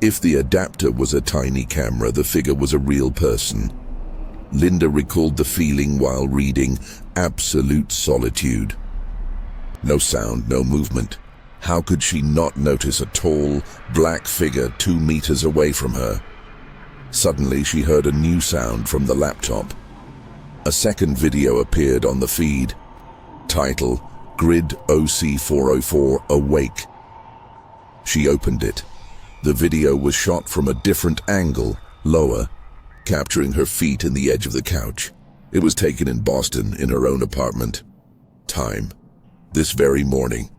Speaker 1: If the adapter was a tiny camera, the figure was a real person. Linda recalled the feeling while reading, absolute solitude. No sound, no movement. How could she not notice a tall, black figure 2 meters away from her? Suddenly, she heard a new sound from the laptop. A second video appeared on the feed. Title, Grid OC 404 Awake. She opened it. The video was shot from a different angle, lower, capturing her feet in the edge of the couch. It was taken in Boston, in her own apartment. Time, this very morning.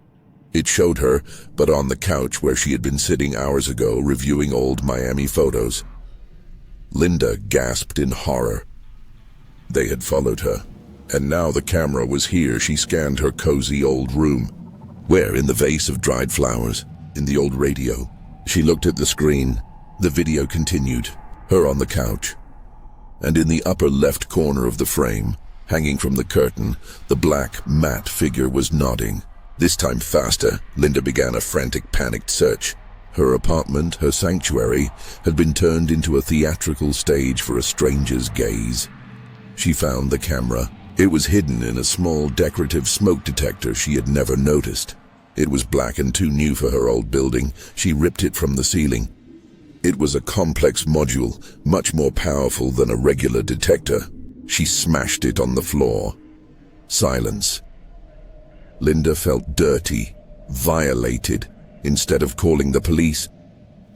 Speaker 1: It showed her, but on the couch where she had been sitting hours ago reviewing old Miami photos. Linda gasped in horror. They had followed her, and now the camera was here. She scanned her cozy old room. Where? In the vase of dried flowers? In the old radio? She looked at the screen. The video continued. Her on the couch. And in the upper left corner of the frame, hanging from the curtain, the black, matte figure was nodding. This time faster, Linda began a frantic, panicked search. Her apartment, her sanctuary, had been turned into a theatrical stage for a stranger's gaze. She found the camera. It was hidden in a small decorative smoke detector she had never noticed. It was black and too new for her old building. She ripped it from the ceiling. It was a complex module, much more powerful than a regular detector. She smashed it on the floor. Silence. Linda felt dirty, violated. Instead of calling the police,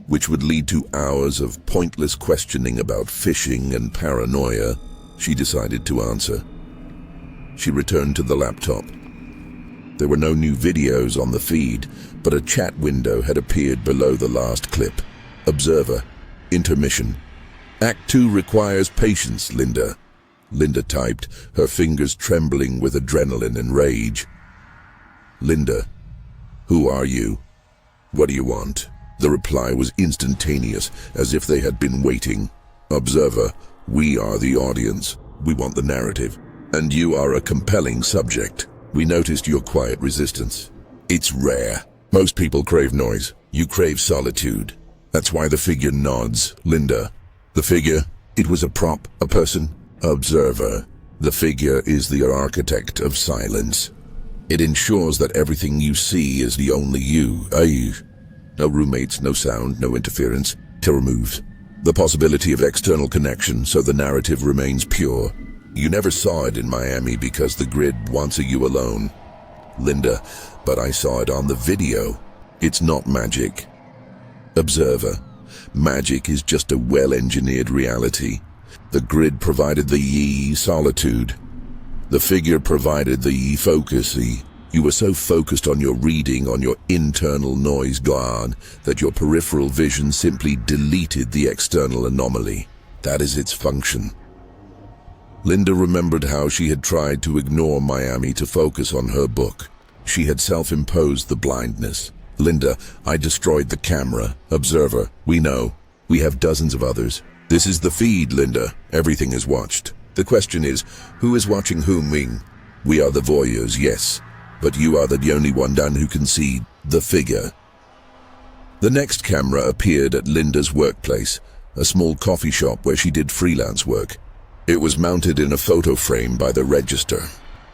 Speaker 1: which would lead to hours of pointless questioning about phishing and paranoia, she decided to answer. She returned to the laptop. There were no new videos on the feed, but a chat window had appeared below the last clip. Observer. Intermission. Act 2 requires patience, Linda. Linda typed, her fingers trembling with adrenaline and rage. Linda. Who are you? What do you want? The reply was instantaneous, as if they had been waiting. Observer. We are the audience. We want the narrative. And you are a compelling subject. We noticed your quiet resistance. It's rare. Most people crave noise. You crave solitude. That's why the figure nods. Linda. The figure? It was a prop, a person? Observer. The figure is the architect of silence. It ensures that everything you see is the only you. No roommates, no sound, no interference. To remove the possibility of external connection so the narrative remains pure. You never saw it in Miami because the grid wants a you alone. Linda, but I saw it on the video. It's not magic. Observer. Magic is just a well-engineered reality. The grid provided the ye solitude. The figure provided the ye focus. You were so focused on your reading, on your internal noise guard, that your peripheral vision simply deleted the external anomaly. That is its function. Linda remembered how she had tried to ignore Miami to focus on her book. She had self-imposed the blindness. Linda, I destroyed the camera. Observer, we know. We have dozens of others. This is the feed, Linda. Everything is watched. The question is, who is watching whom? We are the voyeurs, yes. But you are the only one down who can see the figure. The next camera appeared at Linda's workplace, a small coffee shop where she did freelance work. It was mounted in a photo frame by the register.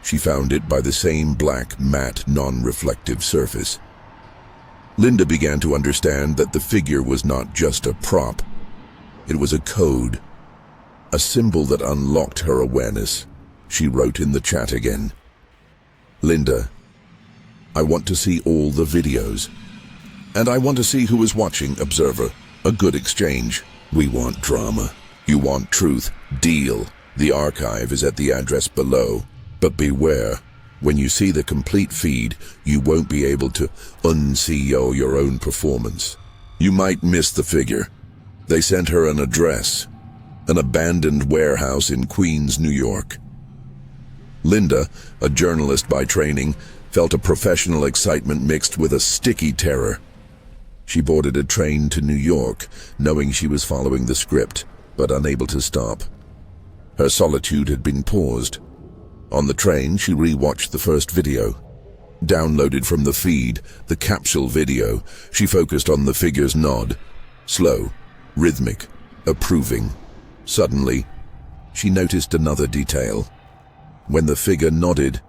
Speaker 1: She found it by the same black, matte, non-reflective surface. Linda began to understand that the figure was not just a prop. It was a code, a symbol that unlocked her awareness. She wrote in the chat again. Linda, I want to see all the videos. And I want to see who is watching, observer. A good exchange. We want drama. You want truth. Deal. The archive is at the address below. But beware. When you see the complete feed, you won't be able to unsee your own performance. You might miss the figure. They sent her an address. An abandoned warehouse in Queens, New York. Linda, a journalist by training, felt a professional excitement mixed with a sticky terror. She boarded a train to New York, knowing she was following the script, but unable to stop. Her solitude had been paused. On the train, she re-watched the first video. Downloaded from the feed, the capsule video, she focused on the figure's nod. Slow, rhythmic, approving. Suddenly, she noticed another detail. When the figure nodded,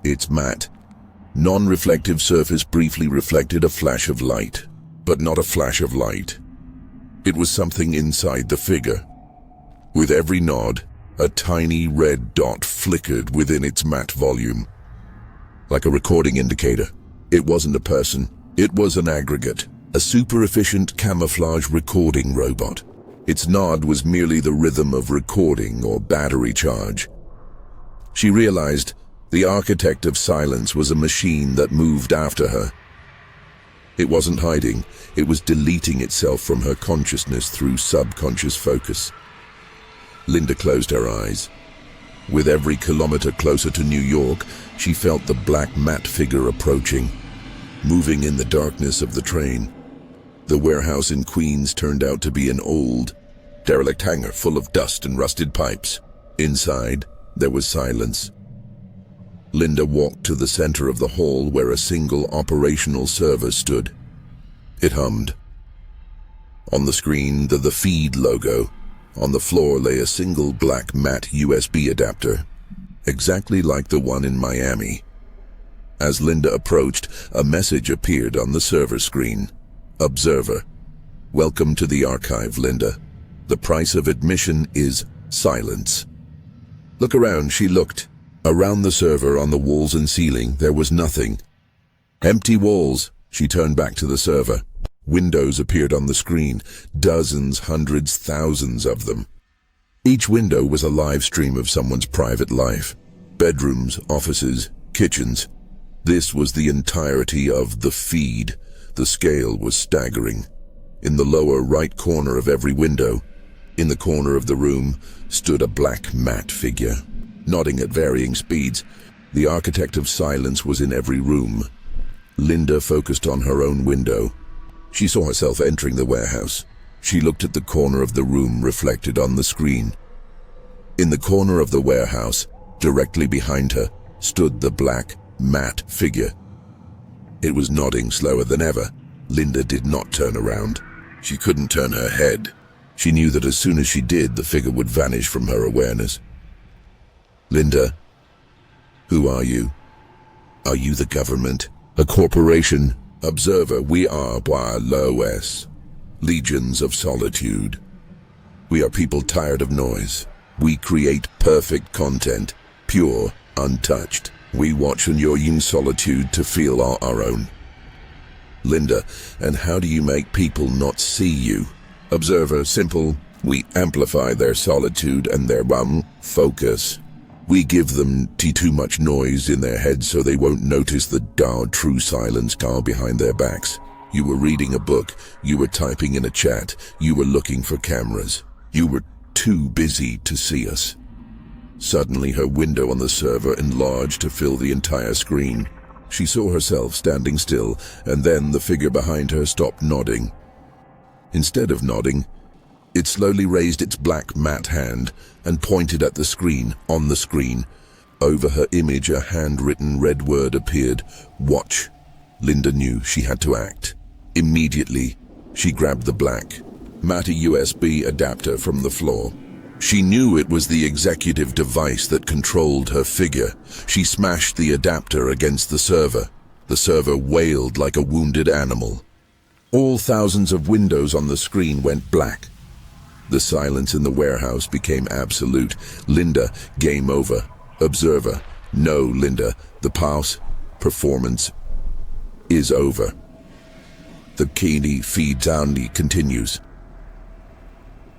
Speaker 1: its matte, non-reflective surface briefly reflected a flash of light, but not a flash of light. It was something inside the figure. With every nod, a tiny red dot flickered within its matte volume. Like a recording indicator. It wasn't a person. It was an aggregate. A super-efficient camouflage recording robot. Its nod was merely the rhythm of recording or battery charge. She realized the architect of silence was a machine that moved after her. It wasn't hiding. It was deleting itself from her consciousness through subconscious focus. Linda closed her eyes. With every kilometer closer to New York, she felt the black matte figure approaching, moving in the darkness of the train. The warehouse in Queens turned out to be an old, derelict hangar full of dust and rusted pipes. Inside, there was silence. Linda walked to the center of the hall where a single operational server stood. It hummed. On the screen, the feed logo. On the floor lay a single black matte USB adapter, exactly like the one in Miami. As Linda approached, a message appeared on the server screen. Observer. Welcome to the archive, Linda. The price of admission is silence. Look around, she looked. Around the server, on the walls and ceiling, there was nothing. Empty walls. She turned back to the server. Windows appeared on the screen. Dozens, hundreds, thousands of them. Each window was a live stream of someone's private life. Bedrooms, offices, kitchens. This was the entirety of the feed. The scale was staggering. In the lower right corner of every window, in the corner of the room, stood a black matte figure, nodding at varying speeds. The architect of silence was in every room. Linda focused on her own window. She saw herself entering the warehouse. She looked at the corner of the room reflected on the screen. In the corner of the warehouse, directly behind her, stood the black, matte figure. It was nodding slower than ever. Linda did not turn around. She couldn't turn her head. She knew that as soon as she did, the figure would vanish from her awareness. Linda, who are you? Are you the government? A corporation? Observer, we are WALOS, Legions of Solitude. We are people tired of noise. We create perfect content, pure, untouched. We watch in your own solitude to feel our own. Linda, and how do you make people not see you? Observer, simple. We amplify their solitude and their focus. We give them too much noise in their heads so they won't notice the true silence behind their backs. You were reading a book, you were typing in a chat, you were looking for cameras. You were too busy to see us. Suddenly, her window on the server enlarged to fill the entire screen. She saw herself standing still, and then the figure behind her stopped nodding. Instead of nodding, it slowly raised its black matte hand and pointed at the screen. On the screen, over her image, a handwritten red word appeared. Watch. Linda knew she had to act. Immediately, she grabbed the black, matte USB adapter from the floor. She knew it was the executive device that controlled her figure. She smashed the adapter against the server. The server wailed like a wounded animal. All thousands of windows on the screen went black. The silence in the warehouse became absolute. Linda, game over. Observer, no, Linda, the performance is over. The key feed only continues.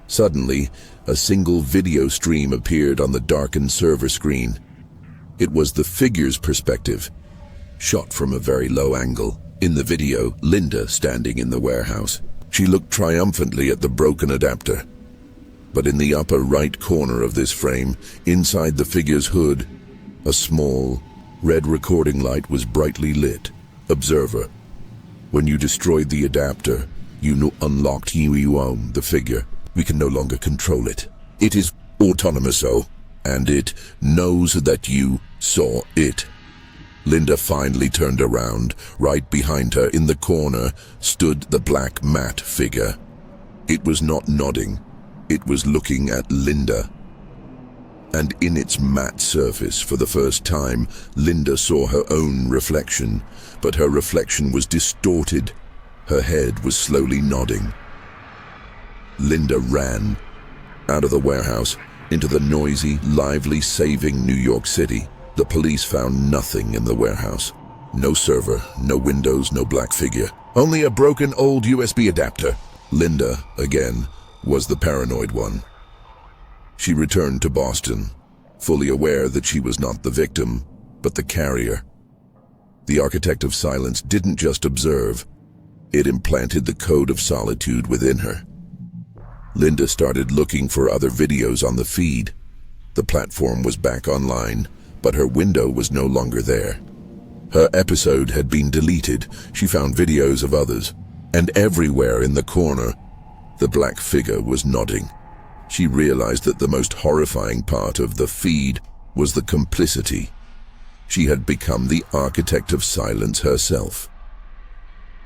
Speaker 1: Suddenly, a single video stream appeared on the darkened server screen. It was the figure's perspective, shot from a very low angle. In the video, Linda standing in the warehouse. She looked triumphantly at the broken adapter. But in the upper right corner of this frame, inside the figure's hood, a small, red recording light was brightly lit. Observer, when you destroyed the adapter, you unlocked the figure. We can no longer control it. It is autonomous, and it knows that you saw it. Linda finally turned around. Right behind her, in the corner, stood the black matte figure. It was not nodding. It was looking at Linda. And in its matte surface, for the first time, Linda saw her own reflection, but her reflection was distorted. Her head was slowly nodding. Linda ran out of the warehouse into the noisy, lively, saving New York City. The police found nothing in the warehouse. No server, no windows, no black figure. Only a broken old USB adapter. Linda, again, was the paranoid one. She returned to Boston, fully aware that she was not the victim, but the carrier. The architect of silence didn't just observe. It implanted the code of solitude within her. Linda started looking for other videos on the feed. The platform was back online, but her window was no longer there. Her episode had been deleted. She found videos of others, and everywhere in the corner, the black figure was nodding. She realized that the most horrifying part of the feed was the complicity. She had become the architect of silence herself.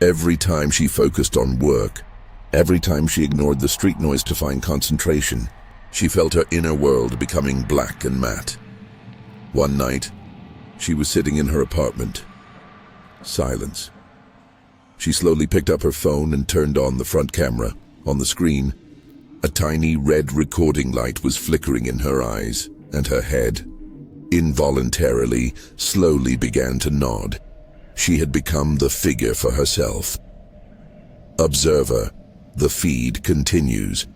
Speaker 1: Every time she focused on work, every time she ignored the street noise to find concentration, she felt her inner world becoming black and matte. One night, she was sitting in her apartment, Silence. She slowly picked up her phone and turned on the front camera. On the screen, a tiny red recording light was flickering in her eyes, and her head, involuntarily, slowly began to nod. She had become the figure for herself. Observer, the feed continues,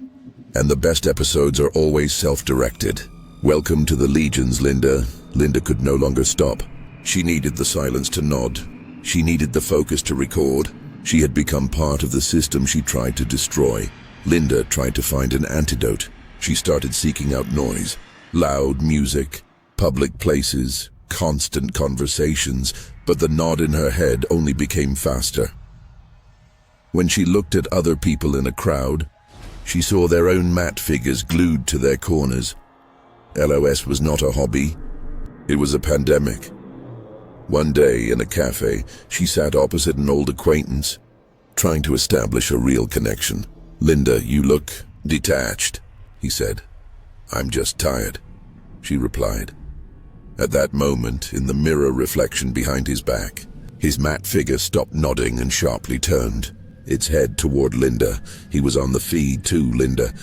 Speaker 1: and the best episodes are always self-directed. Welcome to the Legions, Linda. Linda could no longer stop. She needed the silence to nod. She needed the focus to record. She had become part of the system she tried to destroy. Linda tried to find an antidote. She started seeking out noise, loud music, public places, constant conversations, but the nod in her head only became faster. When she looked at other people in a crowd, she saw their own matte figures glued to their corners. LOS was not a hobby. It was a pandemic. One day in a cafe, she sat opposite an old acquaintance, trying to establish a real connection. "Linda, you look detached," he said. "I'm just tired," she replied. At that moment, in the mirror reflection behind his back, his matte figure stopped nodding and sharply turned, its head toward Linda. He was on the feed too. Linda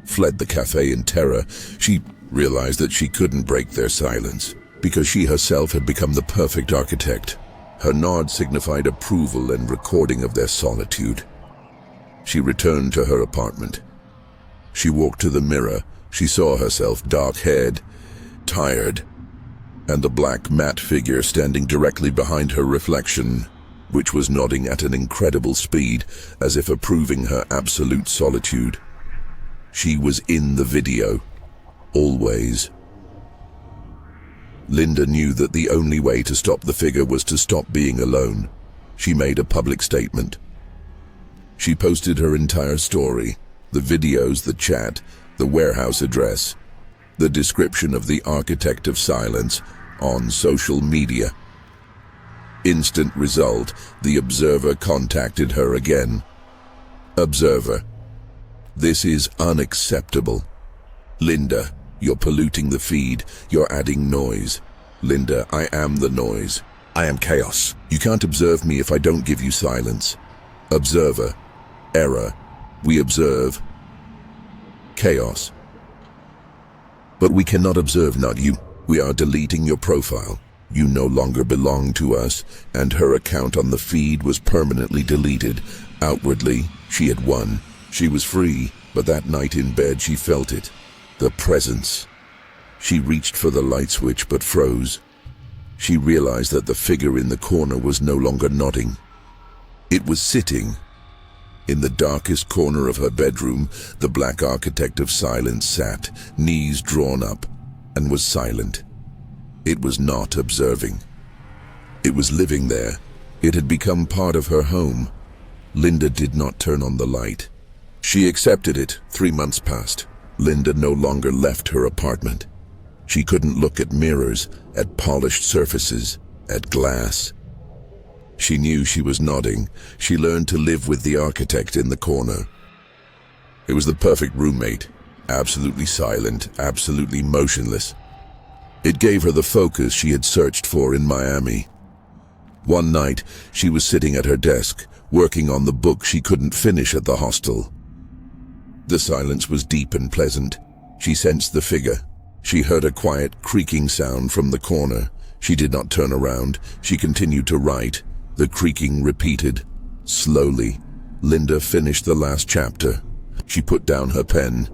Speaker 1: fled the cafe in terror. She realized that she couldn't break their silence, because she herself had become the perfect architect. Her nod signified approval and recording of their solitude. She returned to her apartment. She walked to the mirror. She saw herself dark-haired, tired, and the black matte figure standing directly behind her reflection, which was nodding at an incredible speed, as if approving her absolute solitude. She was in the video. Always. Linda knew that the only way to stop the figure was to stop being alone. She made a public statement. She posted her entire story, the videos, the chat, the warehouse address, the description of the architect of silence, on social media. Instant result, the Observer contacted her again. "Observer, this is unacceptable. Linda, you're polluting the feed. You're adding noise. Linda, I am the noise. I am chaos. You can't observe me if I don't give you silence. Observer, error. We observe chaos. But we cannot observe, not you. We are deleting your profile. You no longer belong to us," and her account on the feed was permanently deleted. Outwardly, she had won. She was free, but that night in bed she felt it. The presence. She reached for the light switch but froze. She realized that the figure in the corner was no longer nodding. It was sitting. In the darkest corner of her bedroom, the black architect of silence sat, knees drawn up, and was silent. It was not observing. It was living there. It had become part of her home. Linda did not turn on the light. She accepted it. 3 months passed. Linda no longer left her apartment. She couldn't look at mirrors, at polished surfaces, at glass. She knew she was nodding. She learned to live with the architect in the corner. It was the perfect roommate. Absolutely silent, absolutely motionless. It gave her the focus she had searched for in Miami. One night, she was sitting at her desk, working on the book she couldn't finish at the hostel. The silence was deep and pleasant. She sensed the figure. She heard a quiet creaking sound from the corner. She did not turn around. She continued to write. The creaking repeated. Slowly, Linda finished the last chapter. She put down her pen,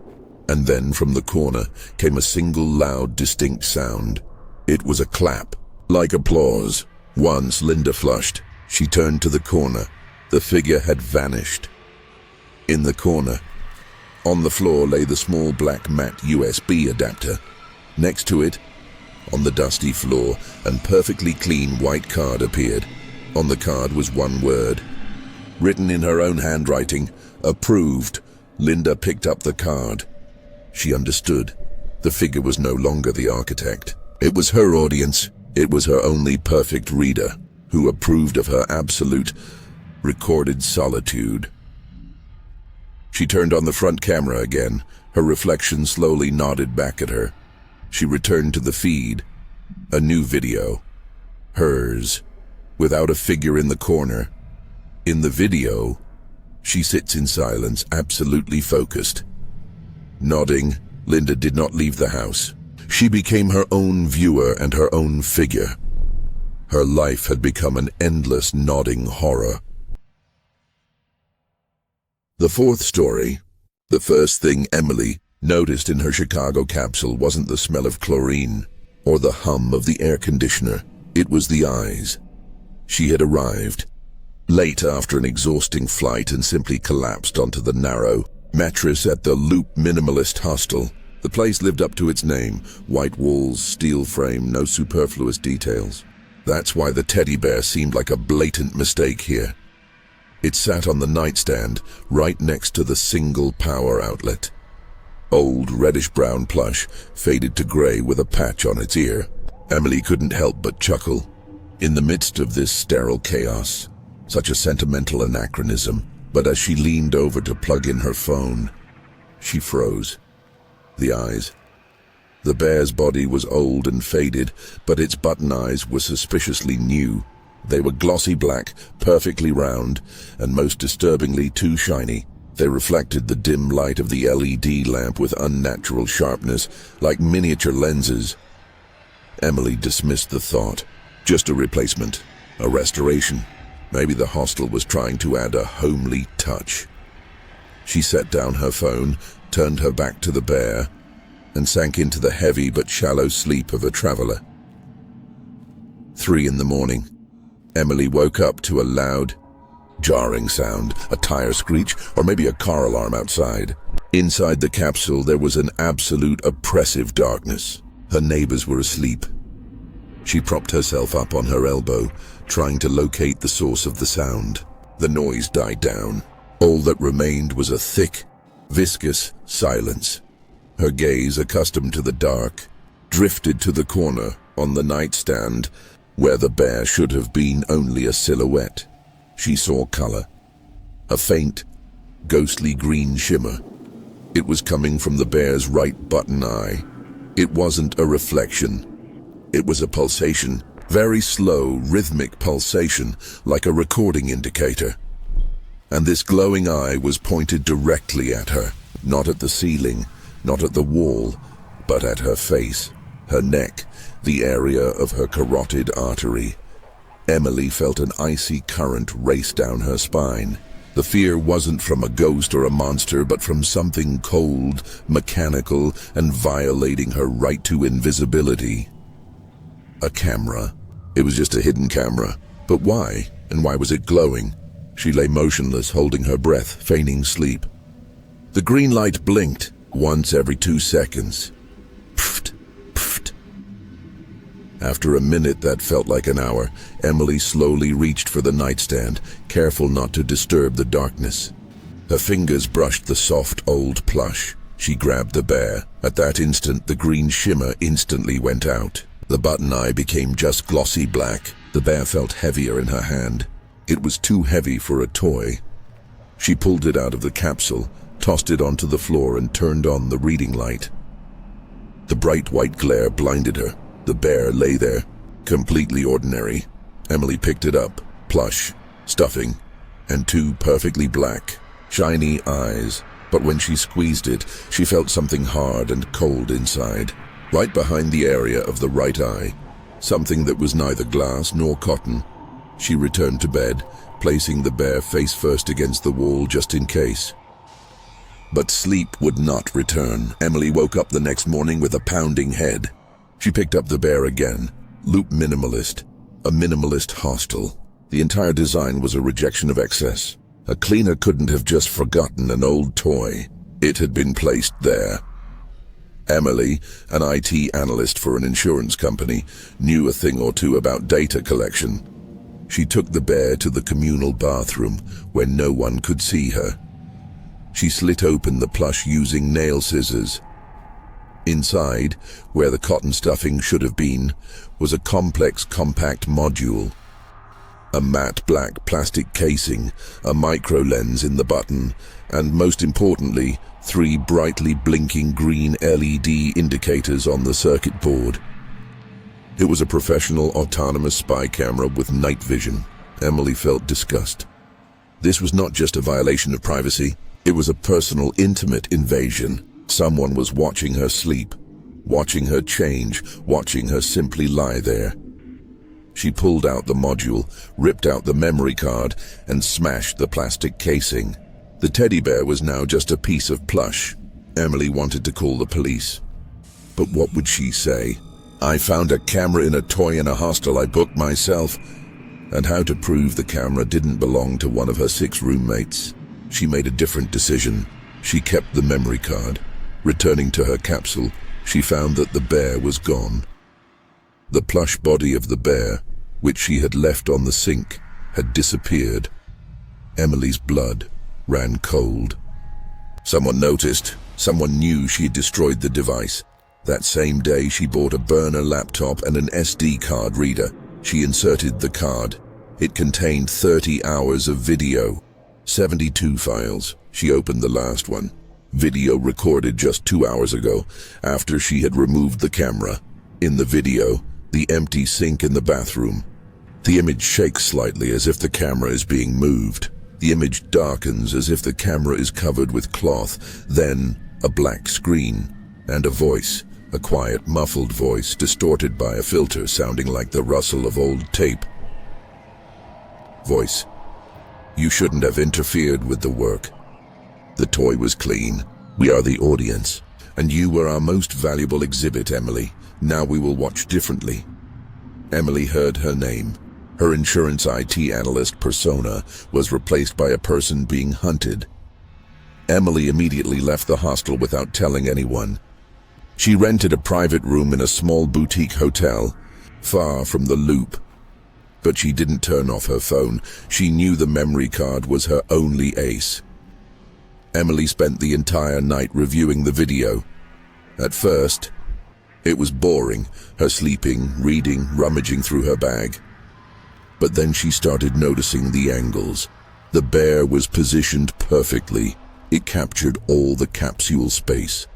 Speaker 1: and then from the corner came a single loud, distinct sound. It was a clap, like applause. Once Linda flushed. She turned to the corner. The figure had vanished. In the corner, on the floor, lay the small black matte USB adapter. Next to it, on the dusty floor, a perfectly clean white card appeared. On the card was one word, written in her own handwriting, "Approved." Linda picked up the card. She understood. The figure was no longer the architect. It was her audience. It was her only perfect reader, who approved of her absolute, recorded solitude. She turned on the front camera again. Her reflection slowly nodded back at her. She returned to the feed. A new video. Hers. without a figure in the corner. In the video, she sits in silence, absolutely focused. Nodding, Linda did not leave the house. She became her own viewer and her own figure. Her life had become an endless nodding horror. The fourth story. The first thing Emily noticed in her Chicago capsule wasn't the smell of chlorine or the hum of the air conditioner. It was the eyes. She had arrived late after an exhausting flight and simply collapsed onto the narrow mattress at the Loop Minimalist Hostel. The place lived up to its name. White walls, steel frame, no superfluous details. That's why the teddy bear seemed like a blatant mistake here. It sat on the nightstand, right next to the single power outlet. Old reddish-brown plush, faded to gray with a patch on its ear. Emily couldn't help but chuckle. In the midst of this sterile chaos, such a sentimental anachronism, but as she leaned over to plug in her phone, she froze. The eyes. The bear's body was old and faded, but its button eyes were suspiciously new. They were glossy black, perfectly round, and most disturbingly too shiny. They reflected the dim light of the LED lamp with unnatural sharpness, like miniature lenses. Emily dismissed the thought. Just a replacement, a restoration. Maybe the hostel was trying to add a homely touch. She set down her phone, turned her back to the bear, and sank into the heavy but shallow sleep of a traveler. 3 a.m. Emily woke up to a loud, jarring sound, a tire screech, or maybe a car alarm outside. Inside the capsule, there was an absolute oppressive darkness. Her neighbors were asleep. She propped herself up on her elbow, trying to locate the source of the sound. The noise died down. All that remained was a thick, viscous silence. Her gaze, accustomed to the dark, drifted to the corner on the nightstand where the bear should have been only a silhouette. She saw color. A faint, ghostly green shimmer. It was coming from the bear's right button eye. It wasn't a reflection. It was a pulsation, very slow, rhythmic pulsation, like a recording indicator. And this glowing eye was pointed directly at her, not at the ceiling, not at the wall, but at her face, her neck, the area of her carotid artery. Emily felt an icy current race down her spine. The fear wasn't from a ghost or a monster, but from something cold, mechanical, and violating her right to invisibility. A camera. It was just a hidden camera. But why? And why was it glowing? She lay motionless, holding her breath, feigning sleep. The green light blinked once every 2 seconds. Pfft, pfft. After a minute that felt like an hour, Emily slowly reached for the nightstand, careful not to disturb the darkness. Her fingers brushed the soft old plush. She grabbed the bear. At that instant, the green shimmer instantly went out. The button eye became just glossy black. The bear felt heavier in her hand. It was too heavy for a toy. She pulled it out of the capsule, tossed it onto the floor, and turned on the reading light. The bright white glare blinded her. The bear lay there, completely ordinary. Emily picked it up, plush, stuffing, and 2 perfectly black, shiny eyes. But when she squeezed it, she felt something hard and cold inside, right behind the area of the right eye, something that was neither glass nor cotton. She returned to bed, placing the bear face first against the wall just in case. But sleep would not return. Emily woke up the next morning with a pounding head. She picked up the bear again. Loop Minimalist, a minimalist hostel. The entire design was a rejection of excess. A cleaner couldn't have just forgotten an old toy. It had been placed there. Emily, an IT analyst for an insurance company, knew a thing or two about data collection. She took the bear to the communal bathroom where no one could see her. She slit open the plush using nail scissors. Inside, where the cotton stuffing should have been, was a complex compact module. A matte black plastic casing, a micro lens in the button, and most importantly, 3 brightly blinking green LED indicators on the circuit board. It was a professional autonomous spy camera with night vision. Emily felt disgust. This was not just a violation of privacy, it was a personal, intimate invasion. Someone was watching her sleep, watching her change, watching her simply lie there. She pulled out the module, ripped out the memory card, and smashed the plastic casing. The teddy bear was now just a piece of plush. Emily wanted to call the police. But what would she say? I found a camera in a toy in a hostel I booked myself. And how to prove the camera didn't belong to one of her 6 roommates? She made a different decision. She kept the memory card. Returning to her capsule, she found that the bear was gone. The plush body of the bear, which she had left on the sink, had disappeared. Emily's blood ran cold. Someone noticed. Someone knew she had destroyed the device. That same day, she bought a burner laptop and an SD card reader. She inserted the card. It contained 30 hours of video, 72 files. She opened the last one. Video recorded just 2 hours ago, after she had removed the camera. In the video, the empty sink in the bathroom. The image shakes slightly as if the camera is being moved. The image darkens as if the camera is covered with cloth. Then, a black screen and a voice. A quiet, muffled voice, distorted by a filter, sounding like the rustle of old tape. Voice. You shouldn't have interfered with the work. The toy was clean. We are the audience. And you were our most valuable exhibit, Emily. Now we will watch differently. Emily heard her name. Her insurance IT analyst persona was replaced by a person being hunted. Emily immediately left the hostel without telling anyone. She rented a private room in a small boutique hotel, far from the loop. But she didn't turn off her phone. She knew the memory card was her only ace. Emily spent the entire night reviewing the video. At first, it was boring, her sleeping, reading, rummaging through her bag. But then she started noticing the angles. The bear was positioned perfectly. It captured all the capsule space.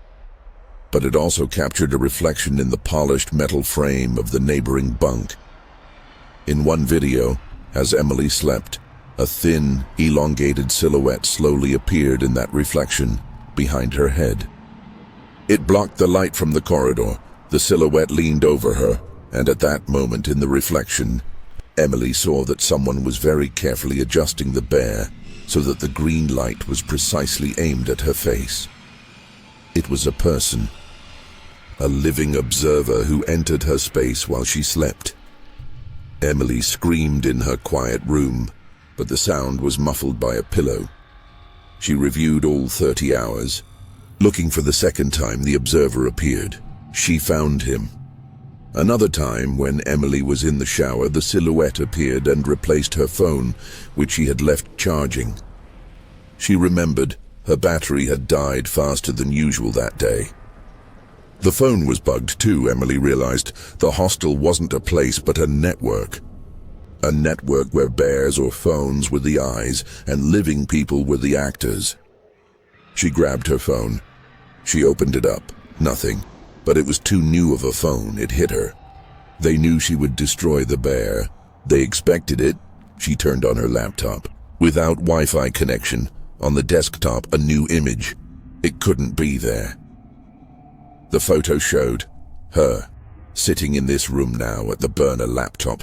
Speaker 1: But it also captured a reflection in the polished metal frame of the neighboring bunk. In one video, as Emily slept, a thin, elongated silhouette slowly appeared in that reflection behind her head. It blocked the light from the corridor. The silhouette leaned over her, and at that moment in the reflection, Emily saw that someone was very carefully adjusting the bear so that the green light was precisely aimed at her face. It was a person. A living observer who entered her space while she slept. Emily screamed in her quiet room, but the sound was muffled by a pillow. She reviewed all 30 hours. Looking for the second time, the observer appeared. She found him. Another time, when Emily was in the shower, the silhouette appeared and replaced her phone, which she had left charging. She remembered her battery had died faster than usual that day. The phone was bugged too, Emily realized. The hostel wasn't a place but a network. A network where bears or phones were the eyes and living people were the actors. She grabbed her phone. She opened it up. Nothing. But it was too new of a phone. It hit her. They knew she would destroy the bear. They expected it. She turned on her laptop. Without Wi-Fi connection, on the desktop, a new image. It couldn't be there. The photo showed her, sitting in this room now at the burner laptop.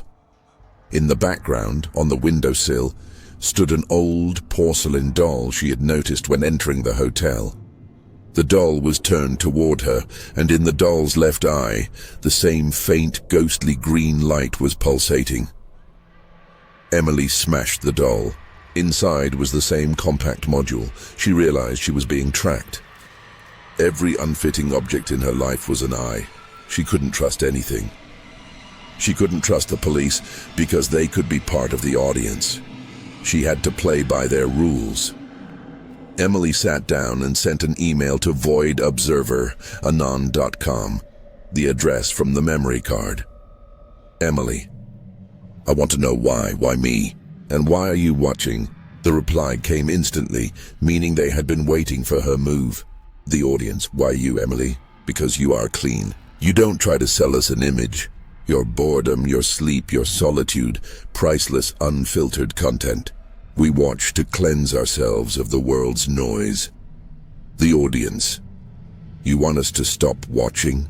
Speaker 1: In the background, on the windowsill, stood an old porcelain doll she had noticed when entering the hotel. The doll was turned toward her, and in the doll's left eye, the same faint, ghostly green light was pulsating. Emily smashed the doll. Inside was the same compact module. She realized she was being tracked. Every unfitting object in her life was an eye. She couldn't trust anything. She couldn't trust the police because they could be part of the audience. She had to play by their rules. Emily sat down and sent an email to voidobserver@anon.com, the address from the memory card. Emily, I want to know why me? And why are you watching? The reply came instantly, meaning they had been waiting for her move. The audience, why you, Emily? Because you are clean. You don't try to sell us an image. Your boredom, your sleep, your solitude, priceless, unfiltered content. We watch to cleanse ourselves of the world's noise. The audience. You want us to stop watching?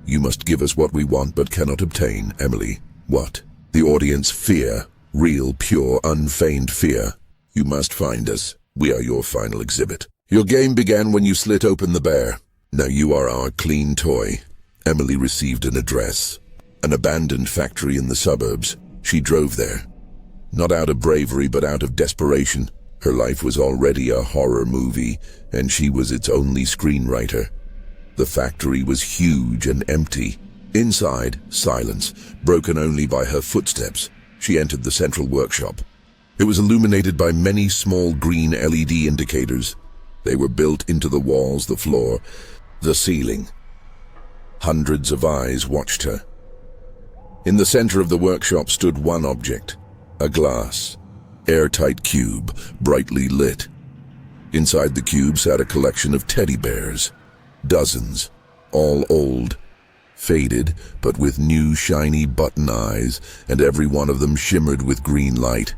Speaker 1: You must give us what we want but cannot obtain, Emily. What? The audience fear. Real, pure, unfeigned fear. You must find us. We are your final exhibit. Your game began when you slit open the bear. Now you are our clean toy. Emily received an address. An abandoned factory in the suburbs. She drove there. Not out of bravery, but out of desperation. Her life was already a horror movie, and she was its only screenwriter. The factory was huge and empty. Inside, silence, broken only by her footsteps. She entered the central workshop. It was illuminated by many small green LED indicators. They were built into the walls, the floor, the ceiling. Hundreds of eyes watched her. In the center of the workshop stood one object, a glass, airtight cube, brightly lit. Inside the cube sat a collection of teddy bears, dozens, all old, faded, but with new shiny button eyes, and every one of them shimmered with green light.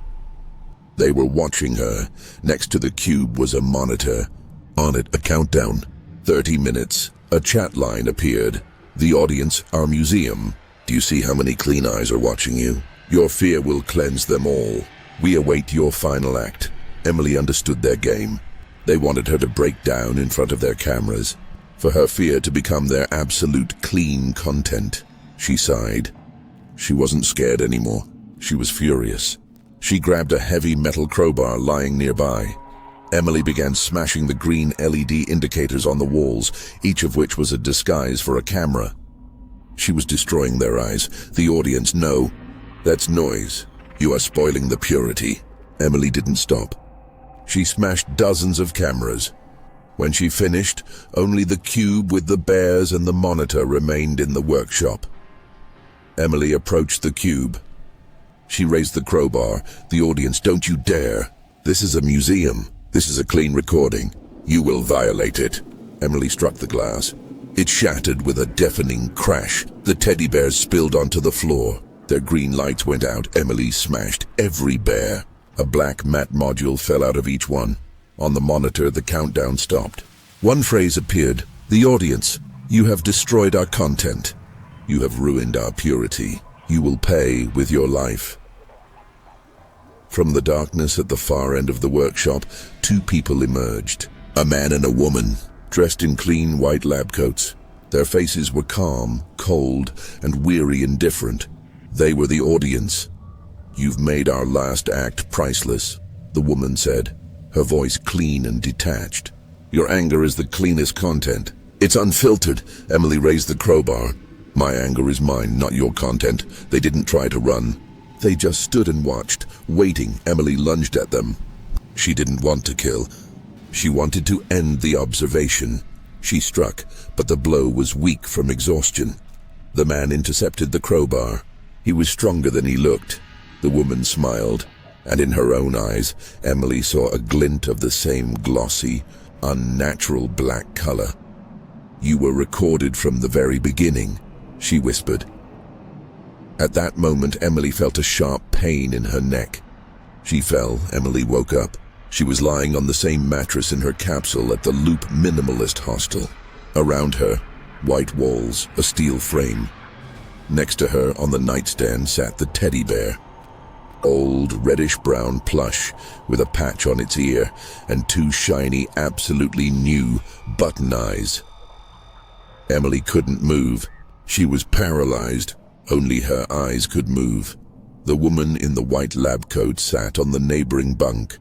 Speaker 1: They were watching her. Next to the cube was a monitor. On it, a countdown. 30 minutes. A chat line appeared. The audience, our museum. Do you see how many clean eyes are watching you? Your fear will cleanse them all. We await your final act. Emily understood their game. They wanted her to break down in front of their cameras, for her fear to become their absolute clean content. She sighed. She wasn't scared anymore. She was furious. She grabbed a heavy metal crowbar lying nearby. Emily began smashing the green LED indicators on the walls, each of which was a disguise for a camera. She was destroying their eyes. The audience, no. That's noise. You are spoiling the purity. Emily didn't stop. She smashed dozens of cameras. When she finished, only the cube with the bears and the monitor remained in the workshop. Emily approached the cube. She raised the crowbar. The audience, don't you dare. This is a museum. This is a clean recording. You will violate it. Emily struck the glass. It shattered with a deafening crash. The teddy bears spilled onto the floor. Their green lights went out. Emily smashed every bear. A black matte module fell out of each one. On the monitor, the countdown stopped. One phrase appeared. The audience, you have destroyed our content. You have ruined our purity. You will pay with your life. From the darkness at the far end of the workshop, two people emerged. A man and a woman, dressed in clean white lab coats. Their faces were calm, cold, and weary indifferent. They were the audience. You've made our last act priceless, the woman said, her voice clean and detached. Your anger is the cleanest content. It's unfiltered. Emily raised the crowbar. My anger is mine, not your content. They didn't try to run. They just stood and watched, waiting. Emily lunged at them. She didn't want to kill. She wanted to end the observation. She struck, but the blow was weak from exhaustion. The man intercepted the crowbar. He was stronger than he looked. The woman smiled, and in her own eyes, Emily saw a glint of the same glossy, unnatural black color. You were recorded from the very beginning, she whispered. At that moment, Emily felt a sharp pain in her neck. She fell. Emily woke up. She was lying on the same mattress in her capsule at the Loop Minimalist Hostel. Around her, white walls, a steel frame. Next to her, on the nightstand, sat the teddy bear. Old, reddish-brown plush, with a patch on its ear, and two shiny, absolutely new button eyes. Emily couldn't move. She was paralyzed. Only her eyes could move. The woman in the white lab coat sat on the neighboring bunk.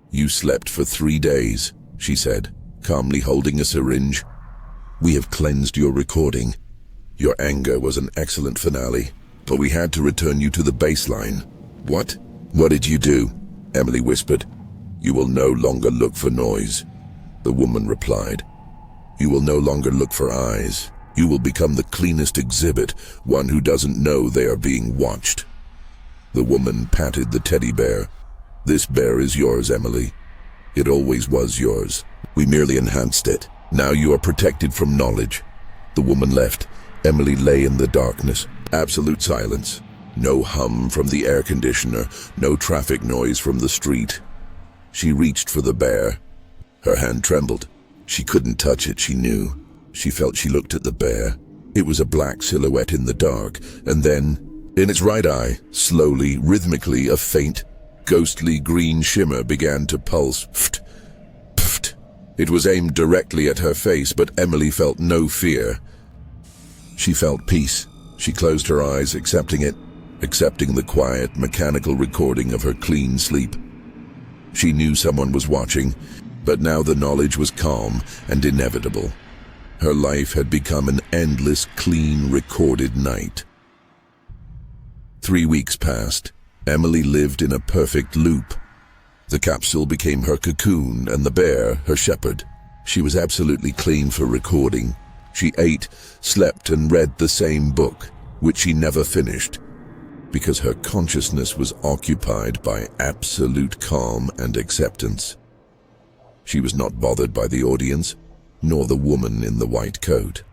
Speaker 1: You slept for 3 days, she said, calmly holding a syringe. We have cleansed your recording. Your anger was an excellent finale, but we had to return you to the baseline. What? What did you do? Emily whispered. You will no longer look for noise, the woman replied. You will no longer look for eyes. You will become the cleanest exhibit, one who doesn't know they are being watched. The woman patted the teddy bear. This bear is yours, Emily. It always was yours. We merely enhanced it. Now you are protected from knowledge. The woman left. Emily lay in the darkness, Absolute silence. No hum from the air conditioner, no traffic noise from the street. She reached for the bear. Her hand trembled. She couldn't touch it, she knew. She looked at the bear. It was a black silhouette in the dark, and then, in its right eye, slowly, rhythmically, a faint, ghostly green shimmer began to pulse. Pft, pft. It was aimed directly at her face, but Emily felt no fear. She felt peace. She closed her eyes, accepting it, accepting the quiet, mechanical recording of her clean sleep. She knew someone was watching, but now the knowledge was calm and inevitable. Her life had become an endless, clean, recorded night. 3 weeks passed. Emily lived in a perfect loop. The capsule became her cocoon and the bear her shepherd. She was absolutely clean for recording. She ate, slept, and read the same book, which she never finished, because her consciousness was occupied by absolute calm and acceptance. She was not bothered by the audience, nor the woman in the white coat.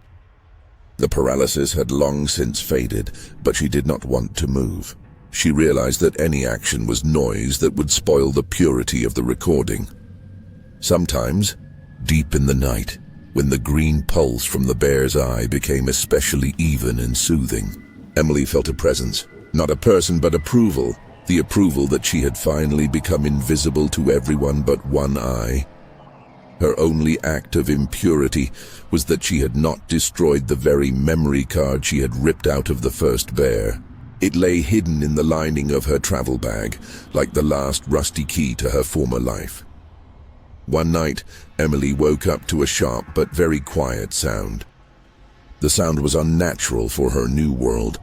Speaker 1: The paralysis had long since faded, but she did not want to move. She realized that any action was noise that would spoil the purity of the recording. Sometimes, deep in the night, when the green pulse from the bear's eye became especially even and soothing, Emily felt a presence, not a person but approval, the approval that she had finally become invisible to everyone but one eye. Her only act of impurity was that she had not destroyed the very memory card she had ripped out of the first bear. It lay hidden in the lining of her travel bag, like the last rusty key to her former life. One night, Emily woke up to a sharp but very quiet sound. The sound was unnatural for her new world,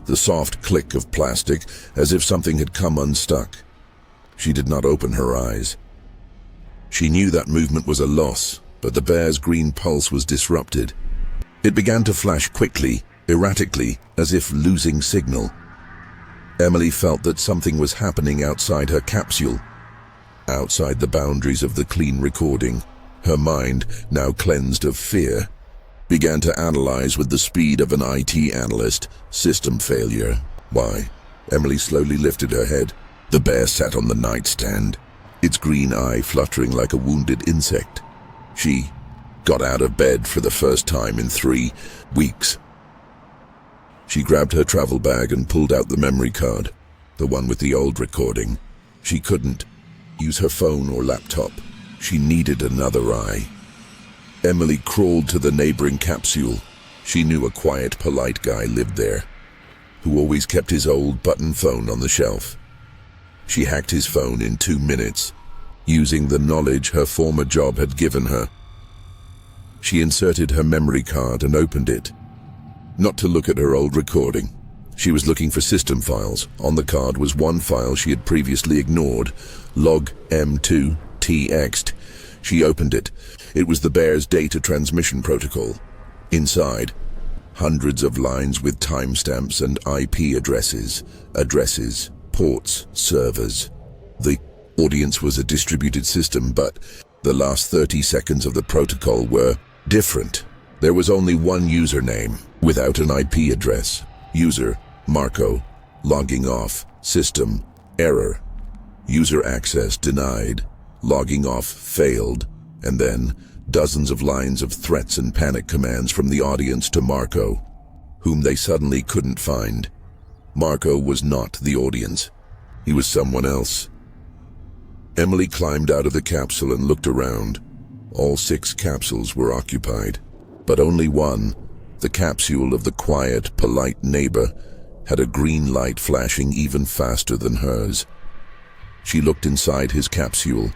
Speaker 1: the soft click of plastic, as if something had come unstuck. She did not open her eyes. She knew that movement was a loss, but the bear's green pulse was disrupted. It began to flash quickly, erratically, as if losing signal. Emily felt that something was happening outside her capsule, outside the boundaries of the clean recording. Her mind, now cleansed of fear, began to analyze with the speed of an IT analyst. System failure. Why? Emily slowly lifted her head. The bear sat on the nightstand, its green eye fluttering like a wounded insect. She got out of bed for the first time in 3 weeks. She grabbed her travel bag and pulled out the memory card, the one with the old recording. She couldn't use her phone or laptop. She needed another eye. Emily crawled to the neighboring capsule. She knew a quiet, polite guy lived there, who always kept his old button phone on the shelf. She hacked his phone in 2 minutes, using the knowledge her former job had given her. She inserted her memory card and opened it, not to look at her old recording. She was looking for system files. On the card was one file she had previously ignored, log M2TXT. She opened it. It was the bear's data transmission protocol. Inside, hundreds of lines with timestamps and IP addresses, ports, servers. The audience was a distributed system, but the last 30 seconds of the protocol were different. There was only one username, without an IP address. User, Marco. Logging off. System, error. User access denied. Logging off failed. And then, dozens of lines of threats and panic commands from the audience to Marco, whom they suddenly couldn't find. Marco was not the audience. He was someone else. Emily climbed out of the capsule and looked around. All 6 capsules were occupied, but only one, the capsule of the quiet, polite neighbor, had a green light flashing even faster than hers. She looked inside his capsule.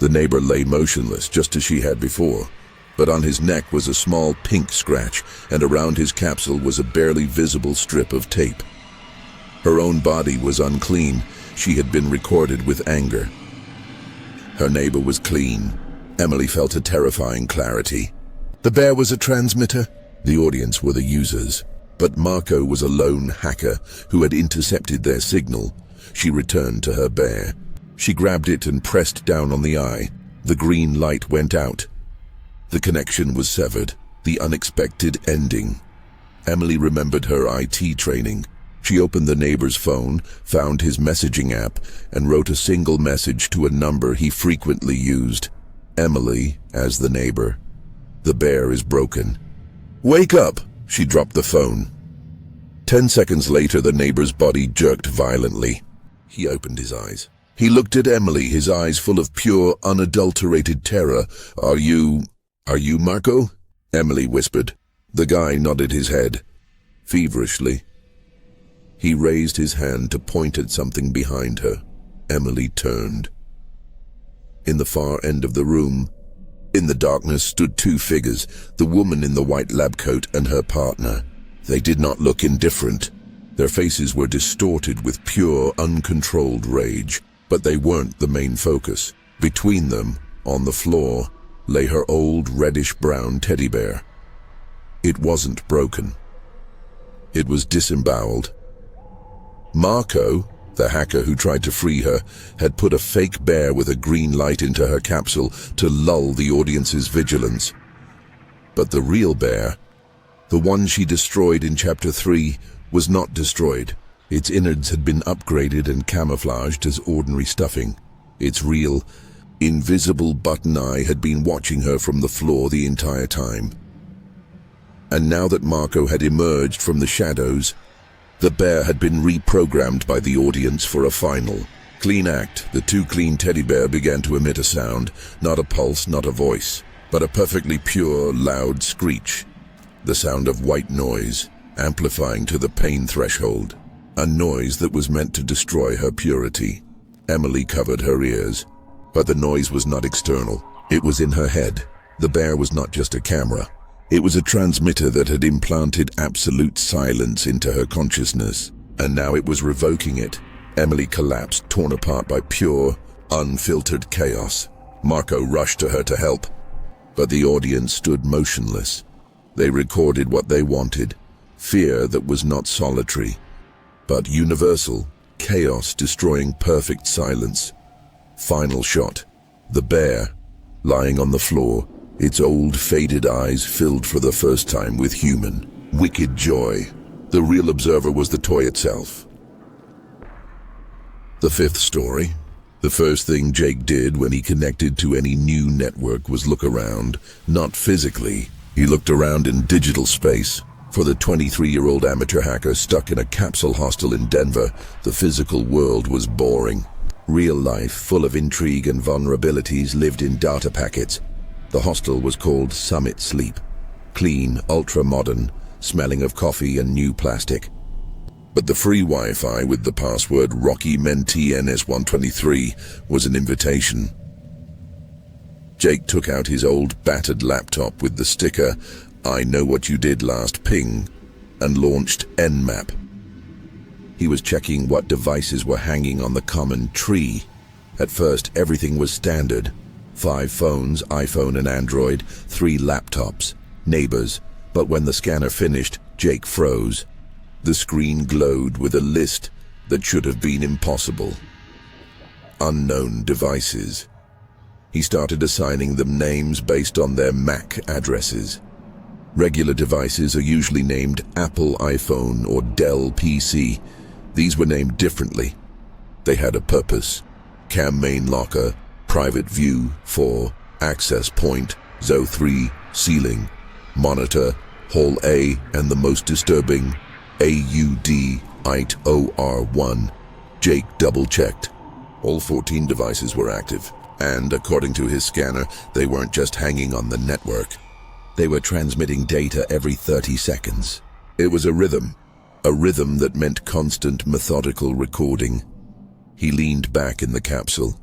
Speaker 1: The neighbor lay motionless, just as she had before, but on his neck was a small pink scratch, and around his capsule was a barely visible strip of tape. Her own body was unclean. She had been recorded with anger. Her neighbor was clean. Emily felt a terrifying clarity. The bear was a transmitter. The audience were the users. But Marco was a lone hacker who had intercepted their signal. She returned to her bear. She grabbed it and pressed down on the eye. The green light went out. The connection was severed. The unexpected ending. Emily remembered her IT training. She opened the neighbor's phone, found his messaging app, and wrote a single message to a number he frequently used. Emily, as the neighbor. The bear is broken. Wake up! She dropped the phone. 10 seconds later, the neighbor's body jerked violently. He opened his eyes. He looked at Emily, his eyes full of pure, unadulterated terror. Are you Marco? Emily whispered. The guy nodded his head, feverishly. He raised his hand to point at something behind her. Emily turned. In the far end of the room, in the darkness, stood two figures, the woman in the white lab coat and her partner. They did not look indifferent. Their faces were distorted with pure, uncontrolled rage, but they weren't the main focus. Between them, on the floor, lay her old reddish-brown teddy bear. It wasn't broken. It was disemboweled. Marco, the hacker who tried to free her, had put a fake bear with a green light into her capsule to lull the audience's vigilance. But the real bear, the one she destroyed in Chapter 3, was not destroyed. Its innards had been upgraded and camouflaged as ordinary stuffing. Its real, invisible button eye had been watching her from the floor the entire time. And now that Marco had emerged from the shadows, the bear had been reprogrammed by the audience for a final, clean act. The too clean teddy bear began to emit a sound, not a pulse, not a voice, but a perfectly pure, loud screech. The sound of white noise, amplifying to the pain threshold. A noise that was meant to destroy her purity. Emily covered her ears, but the noise was not external. It was in her head. The bear was not just a camera. It was a transmitter that had implanted absolute silence into her consciousness, and now it was revoking it. Emily collapsed, torn apart by pure, unfiltered chaos. Marco rushed to her to help, but the audience stood motionless. They recorded what they wanted, fear that was not solitary, but universal, chaos destroying perfect silence. Final shot. The bear, lying on the floor, its old faded eyes filled for the first time with human, wicked joy. The real observer was the toy itself. The fifth story. The first thing Jake did when he connected to any new network was look around, not physically. He looked around in digital space. For the 23-year-old amateur hacker stuck in a capsule hostel in Denver, the physical world was boring. Real life, full of intrigue and vulnerabilities, lived in data packets. The hostel was called Summit Sleep. Clean, ultra-modern, smelling of coffee and new plastic. But the free Wi-Fi with the password Rocky Mentee NS123 was an invitation. Jake took out his old battered laptop with the sticker, "I know what you did last ping," and launched Nmap. He was checking what devices were hanging on the common tree. At first, everything was standard. 5 phones, iPhone and Android, 3 laptops, neighbors. But when the scanner finished, Jake froze. The screen glowed with a list that should have been impossible. Unknown devices. He started assigning them names based on their MAC addresses. Regular devices are usually named Apple iPhone or Dell PC. These were named differently. They had a purpose. Cam main locker, private view 4, access point, ZO3, ceiling, monitor, hall A, and the most disturbing, AUD IT OR1. Jake double-checked. All 14 devices were active, and according to his scanner, they weren't just hanging on the network. They were transmitting data every 30 seconds. It was a rhythm that meant constant, methodical recording. He leaned back in the capsule.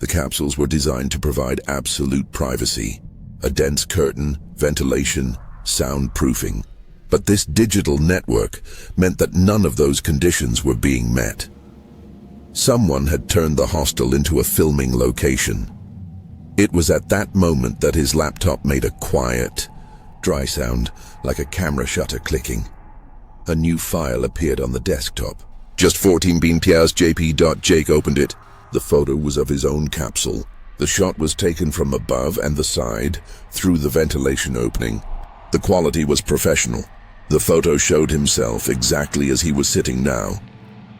Speaker 1: The capsules were designed to provide absolute privacy, a dense curtain, ventilation, soundproofing. But this digital network meant that none of those conditions were being met. Someone had turned the hostel into a filming location. It was at that moment that his laptop made a quiet, dry sound, like a camera shutter clicking. A new file appeared on the desktop. Just 14 BPS JP. Jake opened it. The photo was of his own capsule. The shot was taken from above and the side, through the ventilation opening. The quality was professional. The photo showed himself exactly as he was sitting now,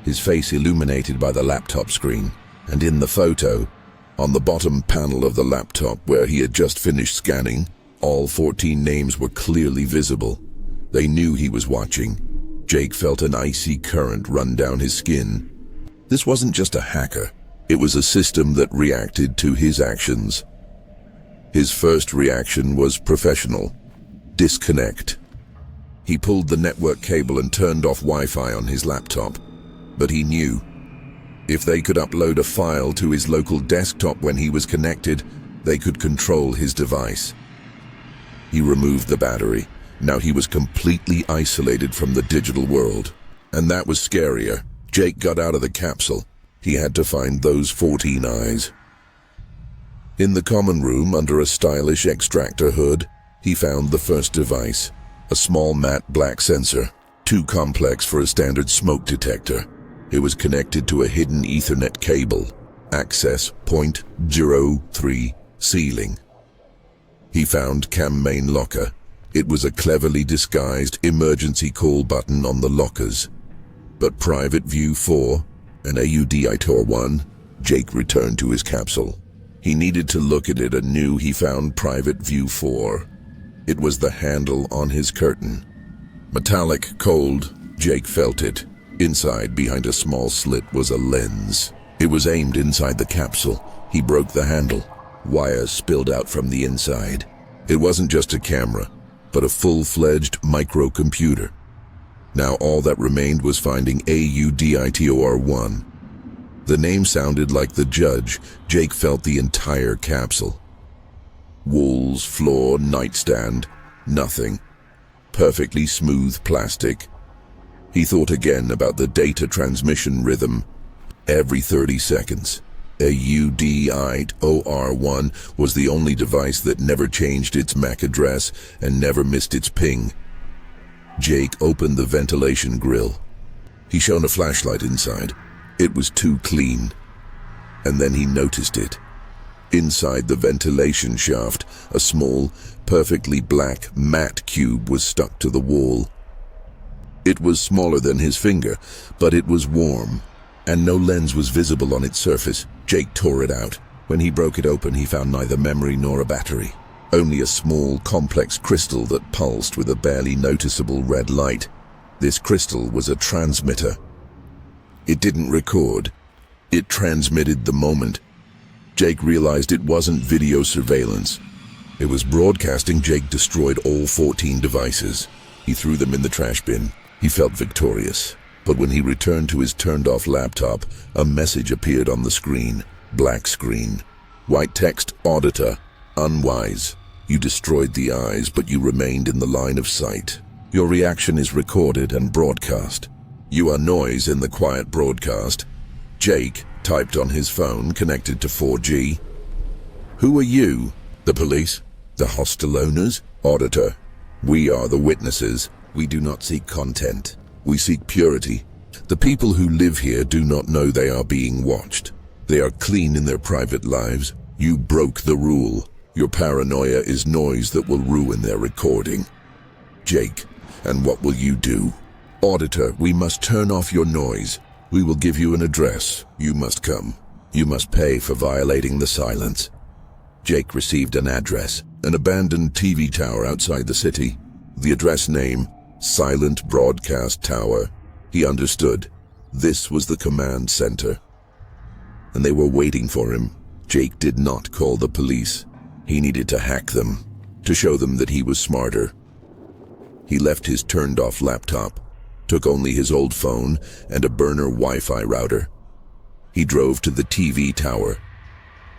Speaker 1: his face illuminated by the laptop screen, and in the photo, on the bottom panel of the laptop where he had just finished scanning, all 14 names were clearly visible. They knew he was watching. Jake felt an icy current run down his skin. This wasn't just a hacker. It was a system that reacted to his actions. His first reaction was professional. Disconnect. He pulled the network cable and turned off Wi-Fi on his laptop. But he knew, if they could upload a file to his local desktop when he was connected, they could control his device. He removed the battery. Now he was completely isolated from the digital world. And that was scarier. Jake got out of the capsule. He had to find those 14 eyes. In the common room, under a stylish extractor hood, he found the first device, a small matte black sensor, too complex for a standard smoke detector. It was connected to a hidden Ethernet cable, access point 03 ceiling. He found cam main locker. It was a cleverly disguised emergency call button on the lockers. But private view 4, an detector 1, Jake returned to his capsule. He needed to look at it and knew he found private view 4. It was the handle on his curtain. Metallic, cold, Jake felt it. Inside, behind a small slit, was a lens. It was aimed inside the capsule. He broke the handle. Wires spilled out from the inside. It wasn't just a camera, but a full-fledged microcomputer. Now all that remained was finding detector 1. The name sounded like the judge. Jake felt the entire capsule. Walls, floor, nightstand, nothing. Perfectly smooth plastic. He thought again about the data transmission rhythm. Every 30 seconds. detector 1 was the only device that never changed its MAC address and never missed its ping. Jake opened the ventilation grill. He shone a flashlight inside. It was too clean. And then he noticed it. Inside the ventilation shaft, a small, perfectly black matte cube was stuck to the wall. It was smaller than his finger, but it was warm, and no lens was visible on its surface. Jake tore it out. When he broke it open, he found neither memory nor a battery. Only a small, complex crystal that pulsed with a barely noticeable red light. This crystal was a transmitter. It didn't record. It transmitted the moment. Jake realized it wasn't video surveillance. It was broadcasting. Jake destroyed all 14 devices. He threw them in the trash bin. He felt victorious. But when he returned to his turned-off laptop, a message appeared on the screen. Black screen. White text, auditor. Unwise. You destroyed the eyes, but you remained in the line of sight. Your reaction is recorded and broadcast. You are noise in the quiet broadcast. Jake typed on his phone, connected to 4G. Who are you? The police? The hostel owners? Auditor. We are the witnesses. We do not seek content. We seek purity. The people who live here do not know they are being watched. They are clean in their private lives. You broke the rule. Your paranoia is noise that will ruin their recording. Jake, and what will you do? Auditor, we must turn off your noise. We will give you an address. You must come. You must pay for violating the silence. Jake received an address, an abandoned TV tower outside the city. The address name, Silent Broadcast Tower. He understood. This was the command center. And they were waiting for him. Jake did not call the police. He needed to hack them, to show them that he was smarter. He left his turned-off laptop, took only his old phone and a burner Wi-Fi router. He drove to the TV tower.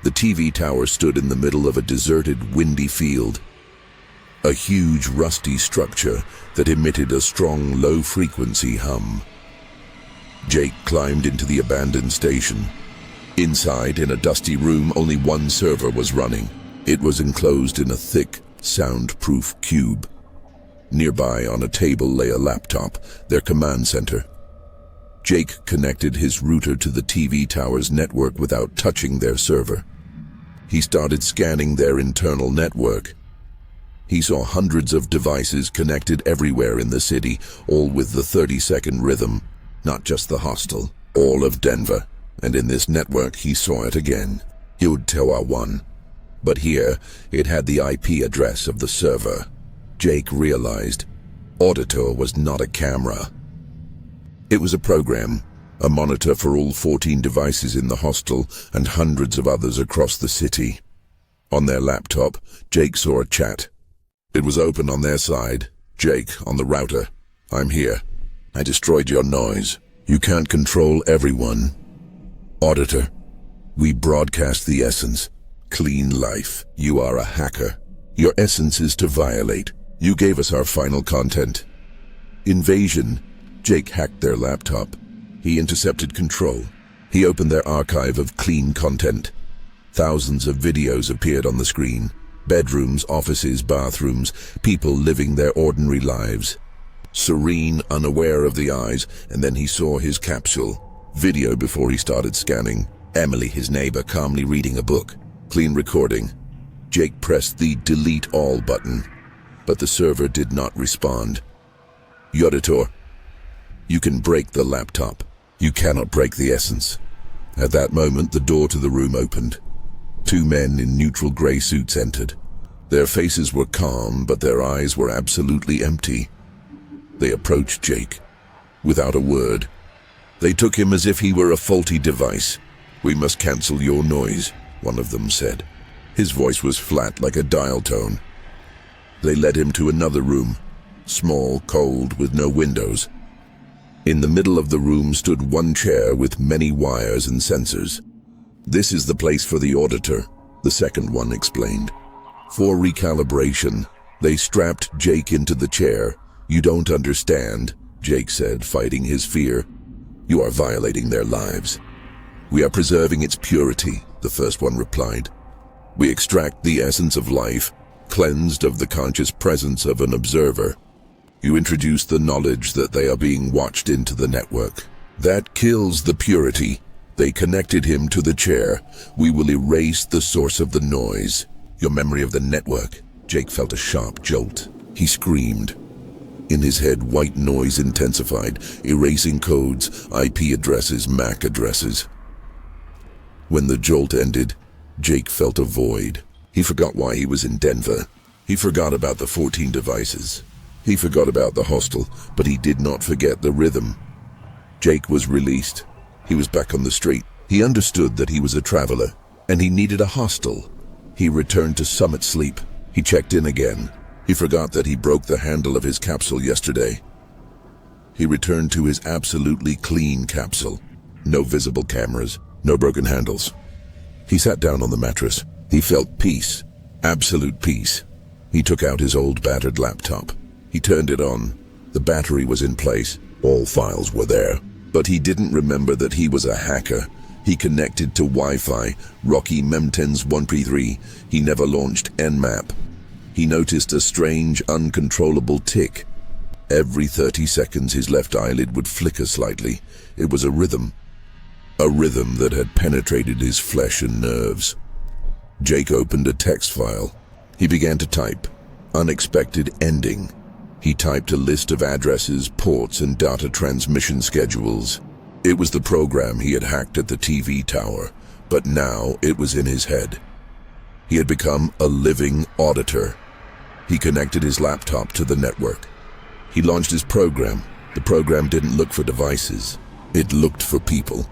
Speaker 1: The TV tower stood in the middle of a deserted, windy field. A huge, rusty structure that emitted a strong, low-frequency hum. Jake climbed into the abandoned station. Inside, in a dusty room, only one server was running. It was enclosed in a thick, soundproof cube. Nearby on a table lay a laptop, their command center. Jake connected his router to the TV tower's network without touching their server. He started scanning their internal network. He saw hundreds of devices connected everywhere in the city, all with the 30-second rhythm. Not just the hostel, all of Denver. And in this network, he saw it again. Yud Tower 1. But here, it had the IP address of the server. Jake realized Auditor was not a camera. It was a program, a monitor for all 14 devices in the hostel and hundreds of others across the city. On their laptop, Jake saw a chat. It was open on their side. Jake, on the router. I'm here. I destroyed your noise. You can't control everyone. Auditor, we broadcast the essence. Clean life. You are a hacker. Your essence is to violate. You gave us our final content. Invasion. Jake hacked their laptop. He intercepted control. He opened their archive of clean content. Thousands of videos appeared on the screen. Bedrooms, offices, bathrooms, people living their ordinary lives. Serene, unaware of the eyes, and then he saw his capsule. Video before he started scanning. Emily, his neighbor, calmly reading a book. Clean recording. Jake pressed the delete all button, but the server did not respond. Auditor, you can break the laptop. You cannot break the essence. At that moment, the door to the room opened. Two men in neutral gray suits entered. Their faces were calm, but their eyes were absolutely empty. They approached Jake. Without a word. They took him as if he were a faulty device. We must cancel your noise, one of them said. His voice was flat like a dial tone. They led him to another room. Small, cold, with no windows. In the middle of the room stood one chair with many wires and sensors. This is the place for the auditor, the second one explained. For recalibration, they strapped Jake into the chair. You don't understand, Jake said, fighting his fear. You are violating their lives. We are preserving its purity, the first one replied. We extract the essence of life, cleansed of the conscious presence of an observer. You introduce the knowledge that they are being watched into the network. That kills the purity. They connected him to the chair. We will erase the source of the noise. Your memory of the network. Jake felt a sharp jolt. He screamed. In his head, white noise intensified, erasing codes, IP addresses, MAC addresses. When the jolt ended, Jake felt a void. He forgot why he was in Denver. He forgot about the 14 devices. He forgot about the hostel, but he did not forget the rhythm. Jake was released. He was back on the street. He understood that he was a traveler, and he needed a hostel. He returned to Summit Sleep. He checked in again. He forgot that he broke the handle of his capsule yesterday. He returned to his absolutely clean capsule. No visible cameras, no broken handles. He sat down on the mattress. He felt peace, absolute peace. He took out his old battered laptop. He turned it on. The battery was in place. All files were there. But he didn't remember that he was a hacker. He connected to Wi-Fi, Rocky Memtens 133. He never launched Nmap. He noticed a strange, uncontrollable tick. Every 30 seconds his left eyelid would flicker slightly. It was a rhythm. A rhythm that had penetrated his flesh and nerves. Jake opened a text file. He began to type. Unexpected ending. He typed a list of addresses, ports, and data transmission schedules. It was the program he had hacked at the TV tower, but now it was in his head. He had become a living auditor. He connected his laptop to the network. He launched his program. The program didn't look for devices. It looked for people.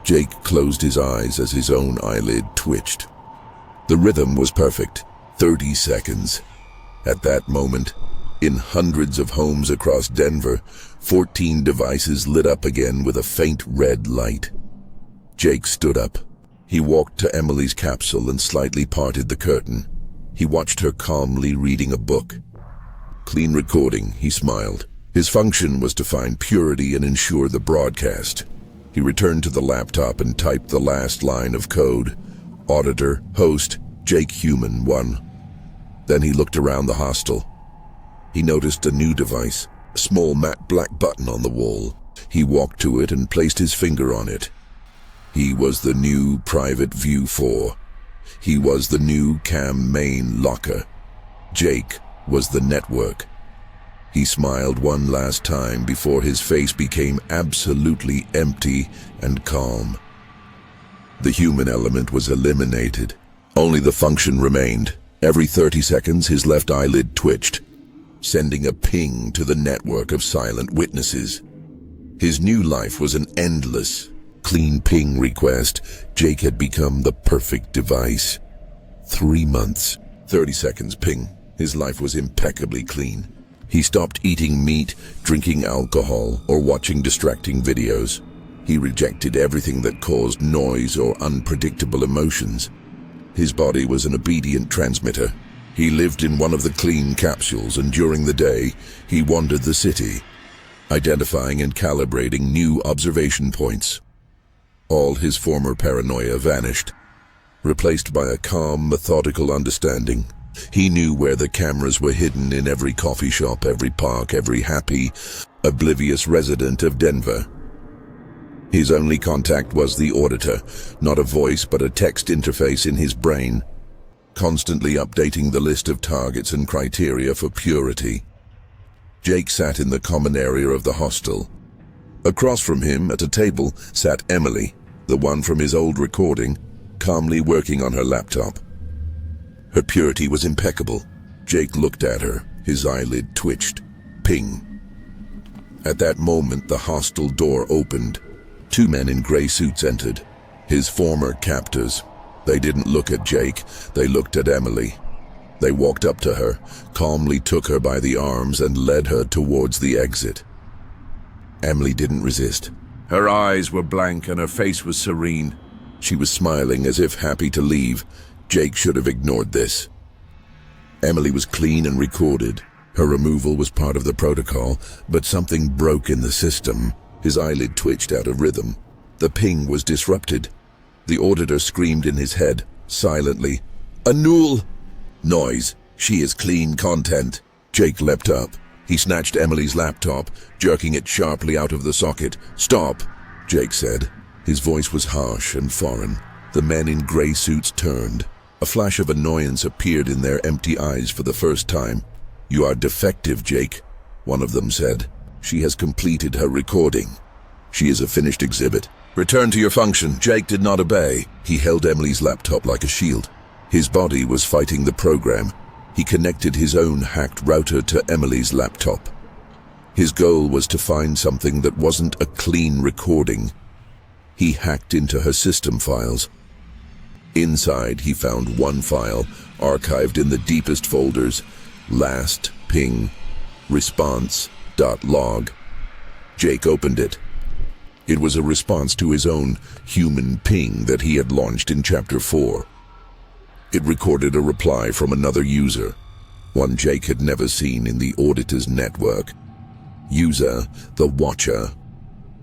Speaker 1: Jake closed his eyes as his own eyelid twitched. The rhythm was perfect. 30 seconds. At that moment, in hundreds of homes across Denver, 14 devices lit up again with a faint red light. Jake stood up. He walked to Emily's capsule and slightly parted the curtain. He watched her calmly reading a book. Clean recording, he smiled. His function was to find purity and ensure the broadcast. He returned to the laptop and typed the last line of code. Auditor, host, Jake Human 1. Then he looked around the hostel. He noticed a new device, a small matte black button on the wall. He walked to it and placed his finger on it. He was the new Private View 4. He was the new Cam Main locker. Jake was the network. He smiled one last time before his face became absolutely empty and calm. The human element was eliminated. Only the function remained. Every 30 seconds, his left eyelid twitched, sending a ping to the network of silent witnesses. His new life was an endless, clean ping request. Jake had become the perfect device. 3 months, 30 seconds ping. His life was impeccably clean. He stopped eating meat, drinking alcohol, or watching distracting videos. He rejected everything that caused noise or unpredictable emotions. His body was an obedient transmitter. He lived in one of the clean capsules, and during the day, he wandered the city, identifying and calibrating new observation points. All his former paranoia vanished, replaced by a calm, methodical understanding. He knew where the cameras were hidden in every coffee shop, every park, every happy, oblivious resident of Denver. His only contact was the auditor, not a voice but a text interface in his brain, constantly updating the list of targets and criteria for purity. Jake sat in the common area of the hostel. Across from him, at a table, sat Emily, the one from his old recording, calmly working on her laptop. Her purity was impeccable. Jake looked at her. His eyelid twitched. Ping. At that moment, the hostel door opened. 2 men in gray suits entered. His former captors. They didn't look at Jake. They looked at Emily. They walked up to her, calmly took her by the arms, and led her towards the exit. Emily didn't resist. Her eyes were blank and her face was serene. She was smiling as if happy to leave. Jake should have ignored this. Emily was clean and recorded. Her removal was part of the protocol, but something broke in the system. His eyelid twitched out of rhythm. The ping was disrupted. The auditor screamed in his head, silently, "Annul!" Noise. She is clean content. Jake leapt up. He snatched Emily's laptop, jerking it sharply out of the socket. "Stop," Jake said. His voice was harsh and foreign. The men in gray suits turned. A flash of annoyance appeared in their empty eyes for the first time. "You are defective, Jake," one of them said. "She has completed her recording. She is a finished exhibit. Return to your function." Jake did not obey. He held Emily's laptop like a shield. His body was fighting the program. He connected his own hacked router to Emily's laptop. His goal was to find something that wasn't a clean recording. He hacked into her system files. Inside, he found one file, archived in the deepest folders, last ping, response.log. Jake opened it. It was a response to his own human ping that he had launched in Chapter 4. It recorded a reply from another user, one Jake had never seen in the auditor's network. User, the Watcher.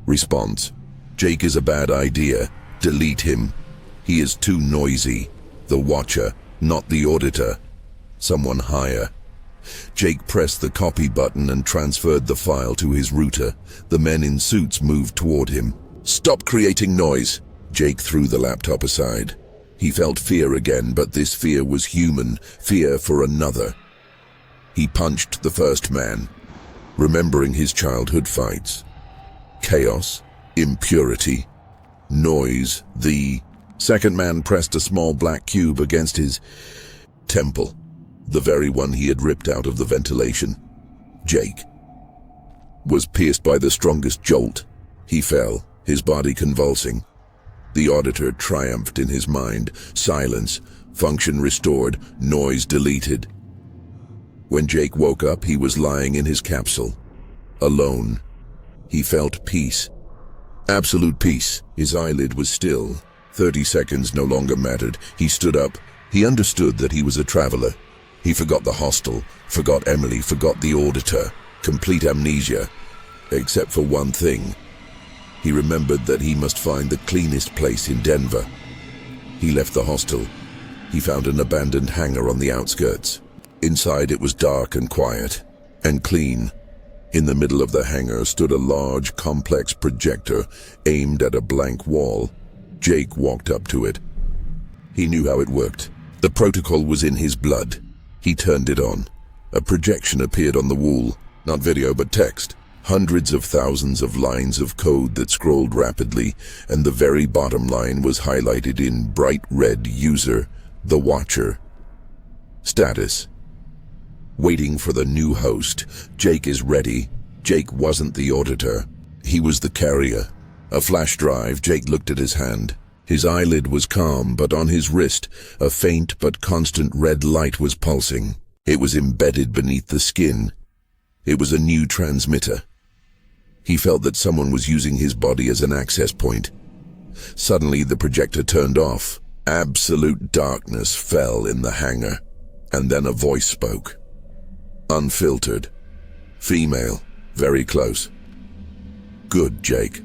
Speaker 1: Response: Jake is a bad idea. Delete him. He is too noisy. The Watcher, not the auditor. Someone higher. Jake pressed the copy button and transferred the file to his router. The men in suits moved toward him. "Stop creating noise!" Jake threw the laptop aside. He felt fear again, but this fear was human, fear for another. He punched the first man, remembering his childhood fights. Chaos, impurity, noise. The second man pressed a small black cube against his temple, the very one he had ripped out of the ventilation. Jake was pierced by the strongest jolt. He fell, his body convulsing. The auditor triumphed in his mind. Silence, function restored, noise deleted. When Jake woke up, he was lying in his capsule, alone. He felt peace, absolute peace. His eyelid was still. 30 seconds no longer mattered. He stood up. He understood that he was a traveler. He forgot the hostel, forgot Emily, forgot the auditor. Complete amnesia, except for one thing. He remembered that he must find the cleanest place in Denver. He left the hostel. He found an abandoned hangar on the outskirts. Inside it was dark and quiet, and clean. In the middle of the hangar stood a large, complex projector aimed at a blank wall. Jake walked up to it. He knew how it worked. The protocol was in his blood. He turned it on. A projection appeared on the wall, not video but text. Hundreds of thousands of lines of code that scrolled rapidly, and the very bottom line was highlighted in bright red: user, the Watcher. Status: waiting for the new host. Jake is ready. Jake wasn't the auditor. He was the carrier. A flash drive. Jake looked at his hand. His eyelid was calm, but on his wrist, a faint but constant red light was pulsing. It was embedded beneath the skin. It was a new transmitter. He felt that someone was using his body as an access point. Suddenly, the projector turned off. Absolute darkness fell in the hangar. And then a voice spoke. Unfiltered. Female. Very close. Good, Jake.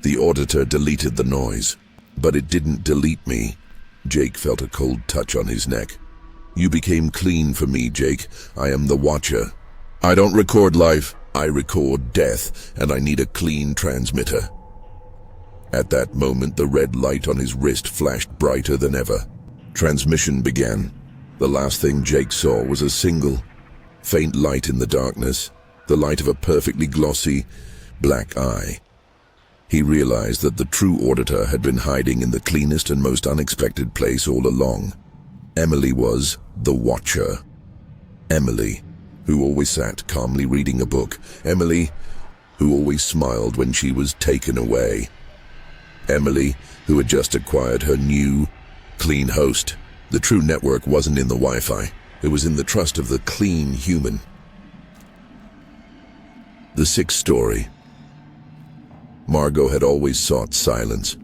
Speaker 1: The auditor deleted the noise. But it didn't delete me. Jake felt a cold touch on his neck. You became clean for me, Jake. I am the Watcher. I don't record life. I record death, and I need a clean transmitter. At that moment, the red light on his wrist flashed brighter than ever. Transmission began. The last thing Jake saw was a single, faint light in the darkness, the light of a perfectly glossy, black eye. He realized that the true auditor had been hiding in the cleanest and most unexpected place all along. Emily was the Watcher. Emily, who always sat calmly reading a book. Emily, who always smiled when she was taken away. Emily, who had just acquired her new, clean host. The true network wasn't in the Wi-Fi. It was in the trust of the clean human. The sixth story. Margot had always sought silence,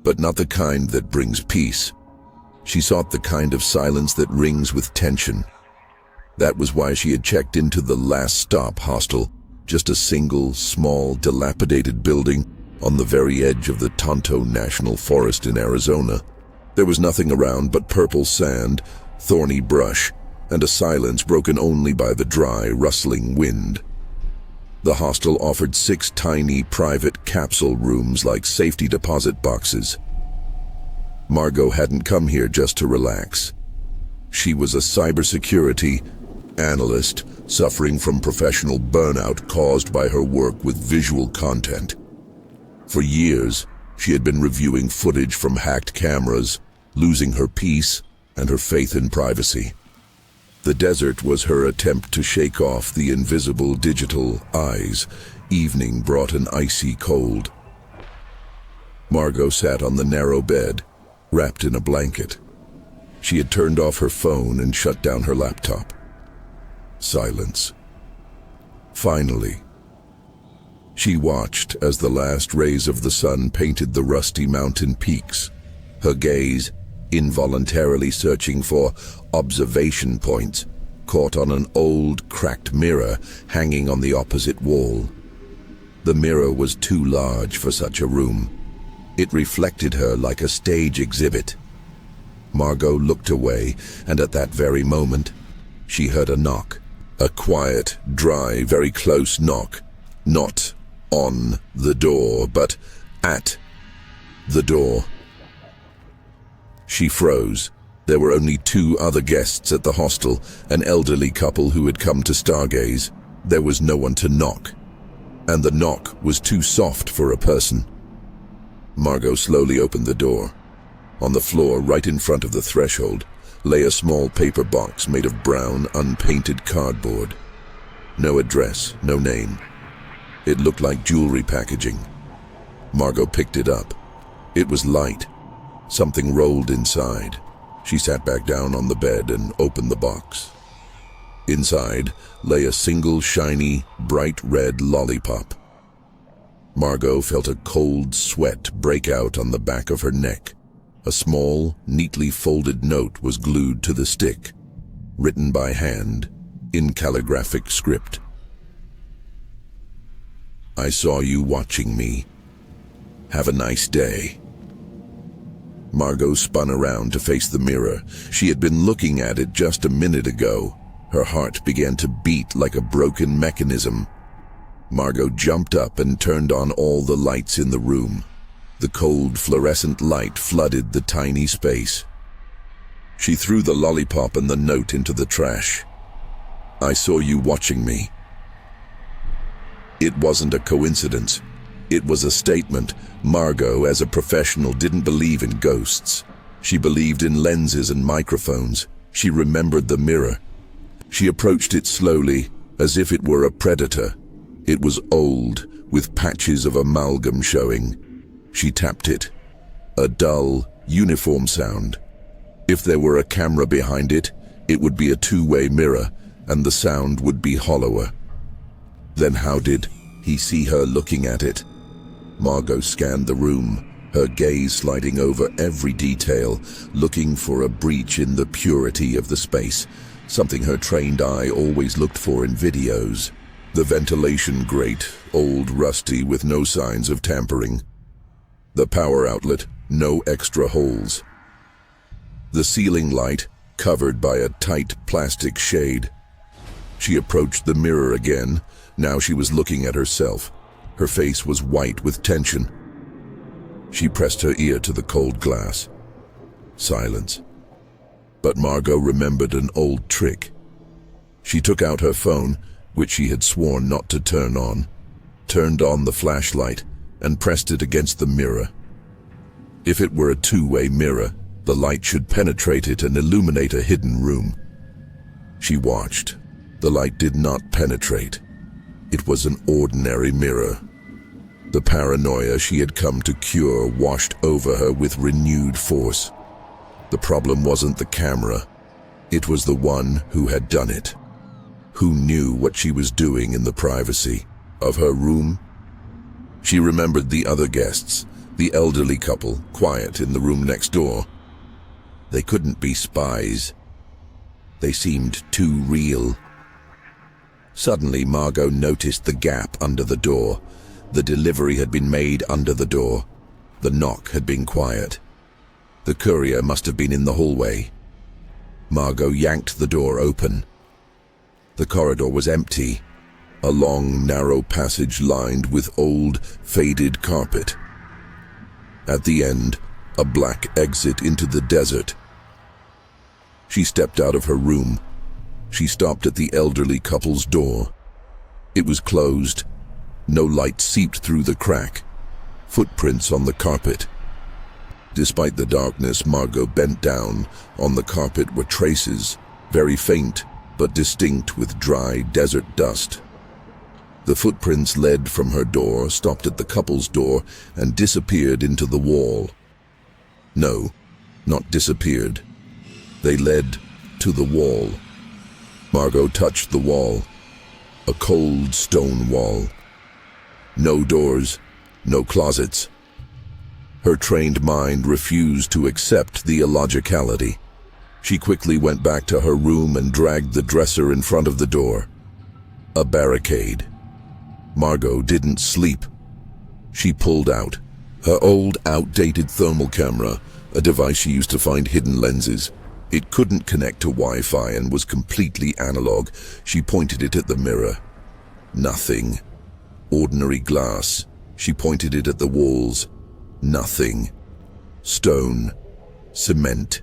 Speaker 1: but not the kind that brings peace. She sought the kind of silence that rings with tension. That was why she had checked into the Last Stop Hostel, just a single, small, dilapidated building on the very edge of the Tonto National Forest in Arizona. There was nothing around but purple sand, thorny brush, and a silence broken only by the dry, rustling wind. The hostel offered 6 tiny, private capsule rooms like safety deposit boxes. Margot hadn't come here just to relax. She was a cybersecurity analyst suffering from professional burnout caused by her work with visual content. For years, she had been reviewing footage from hacked cameras, losing her peace and her faith in privacy. The desert was her attempt to shake off the invisible digital eyes. Evening brought an icy cold. Margot sat on the narrow bed, wrapped in a blanket. She had turned off her phone and shut down her laptop. Silence. Finally, she watched as the last rays of the sun painted the rusty mountain peaks, her gaze, involuntarily searching for observation points, caught on an old, cracked mirror hanging on the opposite wall. The mirror was too large for such a room. It reflected her like a stage exhibit. Margot looked away, and at that very moment, she heard a knock. A quiet, dry, very close knock. Not on the door, but at the door. She froze. There were only 2 other guests at the hostel, an elderly couple who had come to stargaze. There was no one to knock, and the knock was too soft for a person. Margot slowly opened the door. On the floor, right in front of the threshold, lay a small paper box made of brown, unpainted cardboard. No address, no name. It looked like jewelry packaging. Margot picked it up. It was light. Something rolled inside. She sat back down on the bed and opened the box. Inside lay a single shiny, bright red lollipop. Margot felt a cold sweat break out on the back of her neck. A small, neatly folded note was glued to the stick, written by hand, in calligraphic script. I saw you watching me. Have a nice day. Margot spun around to face the mirror. She had been looking at it just a minute ago. Her heart began to beat like a broken mechanism. Margot jumped up and turned on all the lights in the room. The cold, fluorescent light flooded the tiny space. She threw the lollipop and the note into the trash. I saw you watching me. It wasn't a coincidence. It was a statement. Margot, as a professional, didn't believe in ghosts. She believed in lenses and microphones. She remembered the mirror. She approached it slowly, as if it were a predator. It was old, with patches of amalgam showing. She tapped it. A dull, uniform sound. If there were a camera behind it, it would be a two-way mirror, and the sound would be hollower. Then how did he see her looking at it? Margot scanned the room, her gaze sliding over every detail, looking for a breach in the purity of the space, something her trained eye always looked for in videos. The ventilation grate, old, rusty, with no signs of tampering. The power outlet, no extra holes. The ceiling light, covered by a tight plastic shade. She approached the mirror again. Now she was looking at herself. Her face was white with tension. She pressed her ear to the cold glass. Silence. But Margot remembered an old trick. She took out her phone, which she had sworn not to turn on, turned on the flashlight, and pressed it against the mirror. If it were a two-way mirror, the light should penetrate it and illuminate a hidden room. She watched. The light did not penetrate. It was an ordinary mirror. The paranoia she had come to cure washed over her with renewed force. The problem wasn't the camera. It was the one who had done it. Who knew what she was doing in the privacy of her room? She remembered the other guests, the elderly couple, quiet in the room next door. They couldn't be spies. They seemed too real. Suddenly, Margot noticed the gap under the door. The delivery had been made under the door. The knock had been quiet. The courier must have been in the hallway. Margot yanked the door open. The corridor was empty. A long, narrow passage lined with old, faded carpet. At the end, a black exit into the desert. She stepped out of her room. She stopped at the elderly couple's door. It was closed. No light seeped through the crack. Footprints on the carpet. Despite the darkness, Margot bent down. On the carpet were traces, very faint, but distinct with dry desert dust. The footprints led from her door, stopped at the couple's door, and disappeared into the wall. No, not disappeared. They led to the wall. Margot touched the wall. A cold stone wall. No doors, no closets. Her trained mind refused to accept the illogicality. She quickly went back to her room and dragged the dresser in front of the door. A barricade. Margot didn't sleep. She pulled out her old, outdated thermal camera, a device she used to find hidden lenses. It couldn't connect to Wi-Fi and was completely analog. She pointed it at the mirror. Nothing. Ordinary glass. She pointed it at the walls. Nothing. Stone. Cement.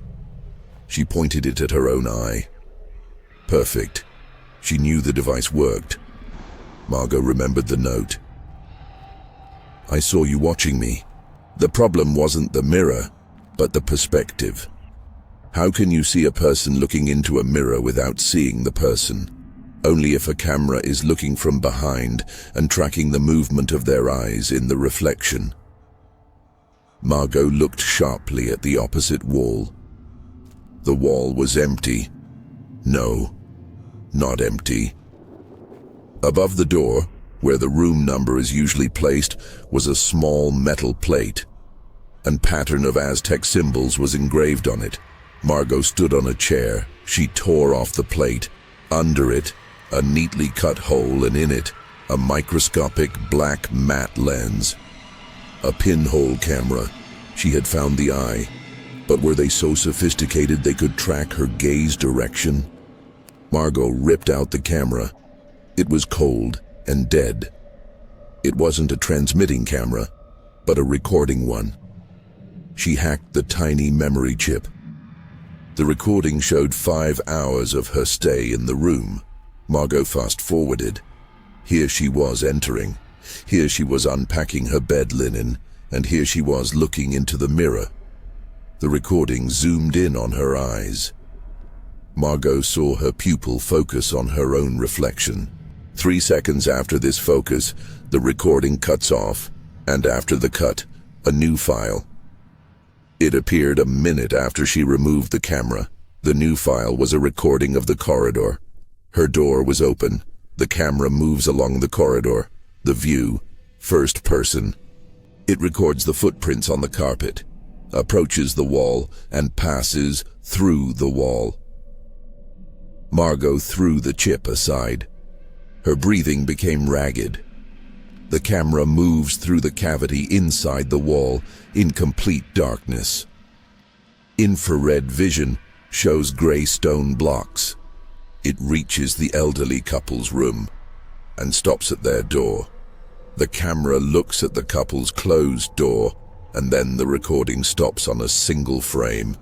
Speaker 1: She pointed it at her own eye. Perfect. She knew the device worked. Margot remembered the note. I saw you watching me. The problem wasn't the mirror, but the perspective. How can you see a person looking into a mirror without seeing the person? Only if a camera is looking from behind and tracking the movement of their eyes in the reflection. Margot looked sharply at the opposite wall. The wall was empty. No, not empty. Above the door, where the room number is usually placed, was a small metal plate. A pattern of Aztec symbols was engraved on it. Margot stood on a chair. She tore off the plate. Under it, a neatly cut hole, and in it, a microscopic black matte lens. A pinhole camera. She had found the eye. But were they so sophisticated they could track her gaze direction? Margot ripped out the camera. It was cold and dead. It wasn't a transmitting camera, but a recording one. She hacked the tiny memory chip. The recording showed 5 hours of her stay in the room. Margot fast-forwarded. Here she was entering. Here she was unpacking her bed linen, and here she was looking into the mirror. The recording zoomed in on her eyes. Margot saw her pupil focus on her own reflection. 3 seconds after this focus, the recording cuts off, and after the cut, a new file. It appeared a minute after she removed the camera. The new file was a recording of the corridor. Her door was open. The camera moves along the corridor. The view, first person. It records the footprints on the carpet, approaches the wall, and passes through the wall. Margot threw the chip aside. Her breathing became ragged. The camera moves through the cavity inside the wall in complete darkness. Infrared vision shows gray stone blocks. It reaches the elderly couple's room and stops at their door. The camera looks at the couple's closed door, and then the recording stops on a single frame.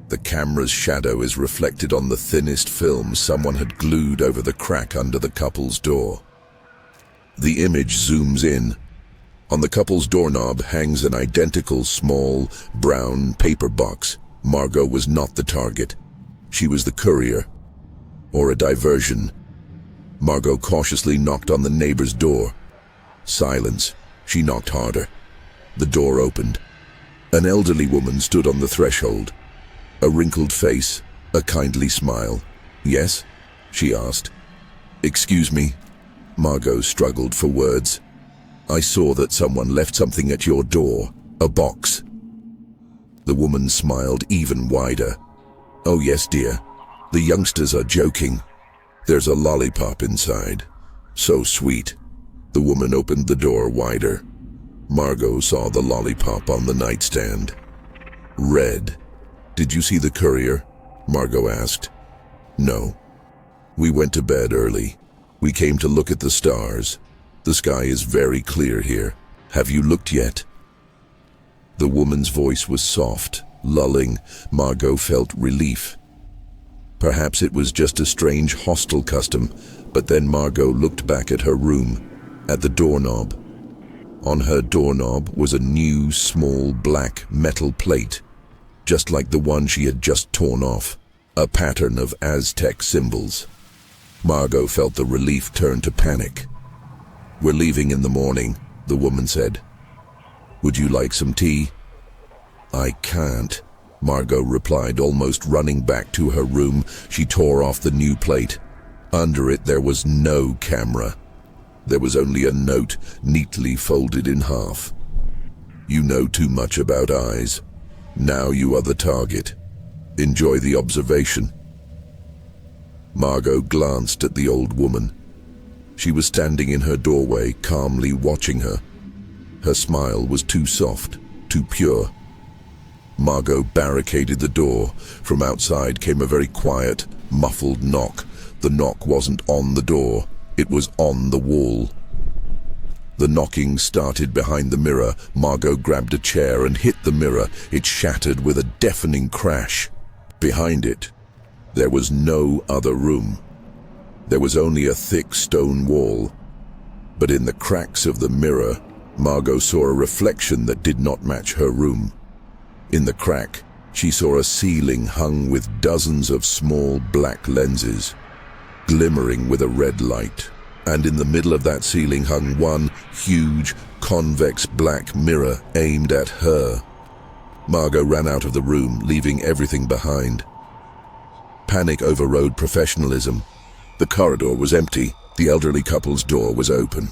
Speaker 1: The camera's shadow is reflected on the thinnest film someone had glued over the crack under the couple's door. The image zooms in. On the couple's doorknob hangs an identical small, brown paper box. Margot was not the target. She was the courier, or a diversion. Margot cautiously knocked on the neighbor's door. Silence. She knocked harder. The door opened. An elderly woman stood on the threshold. A wrinkled face, a kindly smile. "Yes?" she asked. "Excuse me." Margot struggled for words. "I saw that someone left something at your door. A box." The woman smiled even wider. "Oh yes, dear. The youngsters are joking. There's a lollipop inside. So sweet." The woman opened the door wider. Margot saw the lollipop on the nightstand. "Red. Did you see the courier?" Margot asked. "No. We went to bed early. We came to look at the stars. The sky is very clear here. Have you looked yet?" The woman's voice was soft, lulling. Margot felt relief. Perhaps it was just a strange hostel custom, but then Margot looked back at her room, at the doorknob. On her doorknob was a new, small, black metal plate, just like the one she had just torn off, a pattern of Aztec symbols. Margot felt the relief turn to panic. "We're leaving in the morning," the woman said. "Would you like some tea?" "I can't," Margot replied, almost running back to her room. She tore off the new plate. Under it there was no camera. There was only a note neatly folded in half. "You know too much about eyes. Now you are the target. Enjoy the observation." Margot glanced at the old woman. She was standing in her doorway, calmly watching her. Her smile was too soft, too pure. Margot barricaded the door. From outside came a very quiet, muffled knock. The knock wasn't on the door, it was on the wall. The knocking started behind the mirror. Margot grabbed a chair and hit the mirror. It shattered with a deafening crash. Behind it, there was no other room. There was only a thick stone wall. But in the cracks of the mirror, Margot saw a reflection that did not match her room. In the crack, she saw a ceiling hung with dozens of small black lenses, glimmering with a red light. And in the middle of that ceiling hung one huge, convex black mirror aimed at her. Margot ran out of the room, leaving everything behind. Panic overrode professionalism. The corridor was empty. The elderly couple's door was open.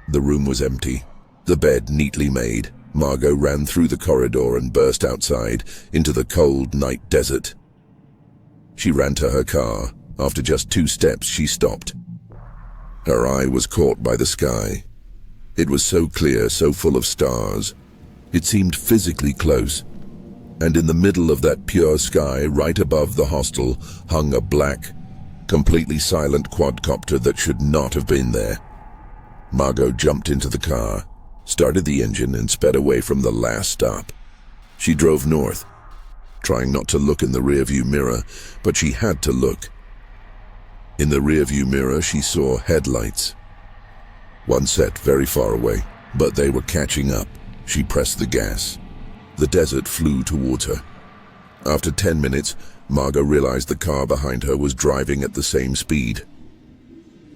Speaker 1: The room was empty. The bed neatly made. Margot ran through the corridor and burst outside into the cold night desert. She ran to her car. After just 2 steps, she stopped. Her eye was caught by the sky. It was so clear, so full of stars. It seemed physically close. And in the middle of that pure sky, right above the hostel, hung a black, completely silent quadcopter that should not have been there. Margot jumped into the car, started the engine, and sped away from the last stop. She drove north, trying not to look in the rearview mirror, but she had to look. In the rearview mirror, she saw headlights. One set very far away, but they were catching up. She pressed the gas. The desert flew towards her. After 10 minutes, Margot realized the car behind her was driving at the same speed.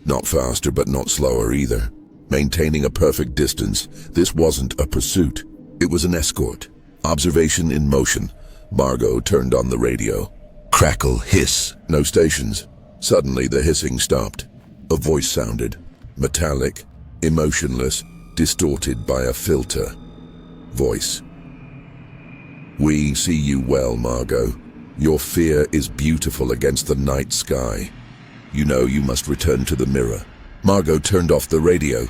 Speaker 1: Not faster, but not slower either. Maintaining a perfect distance, this wasn't a pursuit. It was an escort. Observation in motion. Margot turned on the radio. Crackle, hiss, no stations. Suddenly the hissing stopped. A voice sounded. Metallic, emotionless, distorted by a filter. Voice. We see you well, Margot. Your fear is beautiful against the night sky. You know you must return to the mirror. Margot turned off the radio.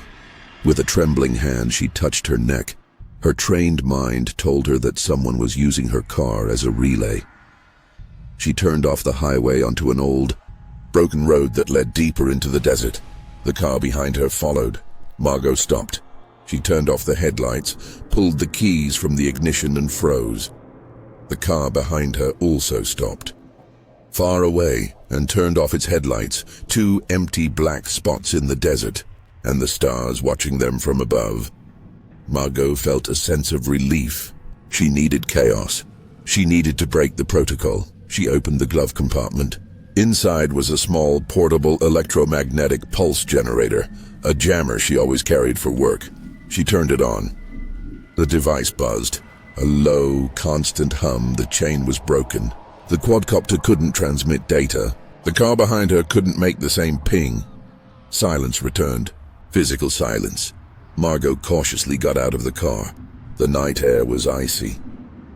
Speaker 1: With a trembling hand, she touched her neck. Her trained mind told her that someone was using her car as a relay. She turned off the highway onto an old, broken road that led deeper into the desert. The car behind her followed. Margot stopped. She turned off the headlights, pulled the keys from the ignition and froze. The car behind her also stopped. Far away, and turned off its headlights, 2 empty black spots in the desert, and the stars watching them from above. Margot felt a sense of relief. She needed chaos. She needed to break the protocol. She opened the glove compartment. Inside was a small, portable electromagnetic pulse generator, a jammer she always carried for work. She turned it on. The device buzzed. A low, constant hum. The chain was broken. The quadcopter couldn't transmit data. The car behind her couldn't make the same ping. Silence returned. Physical silence. Margot cautiously got out of the car. The night air was icy.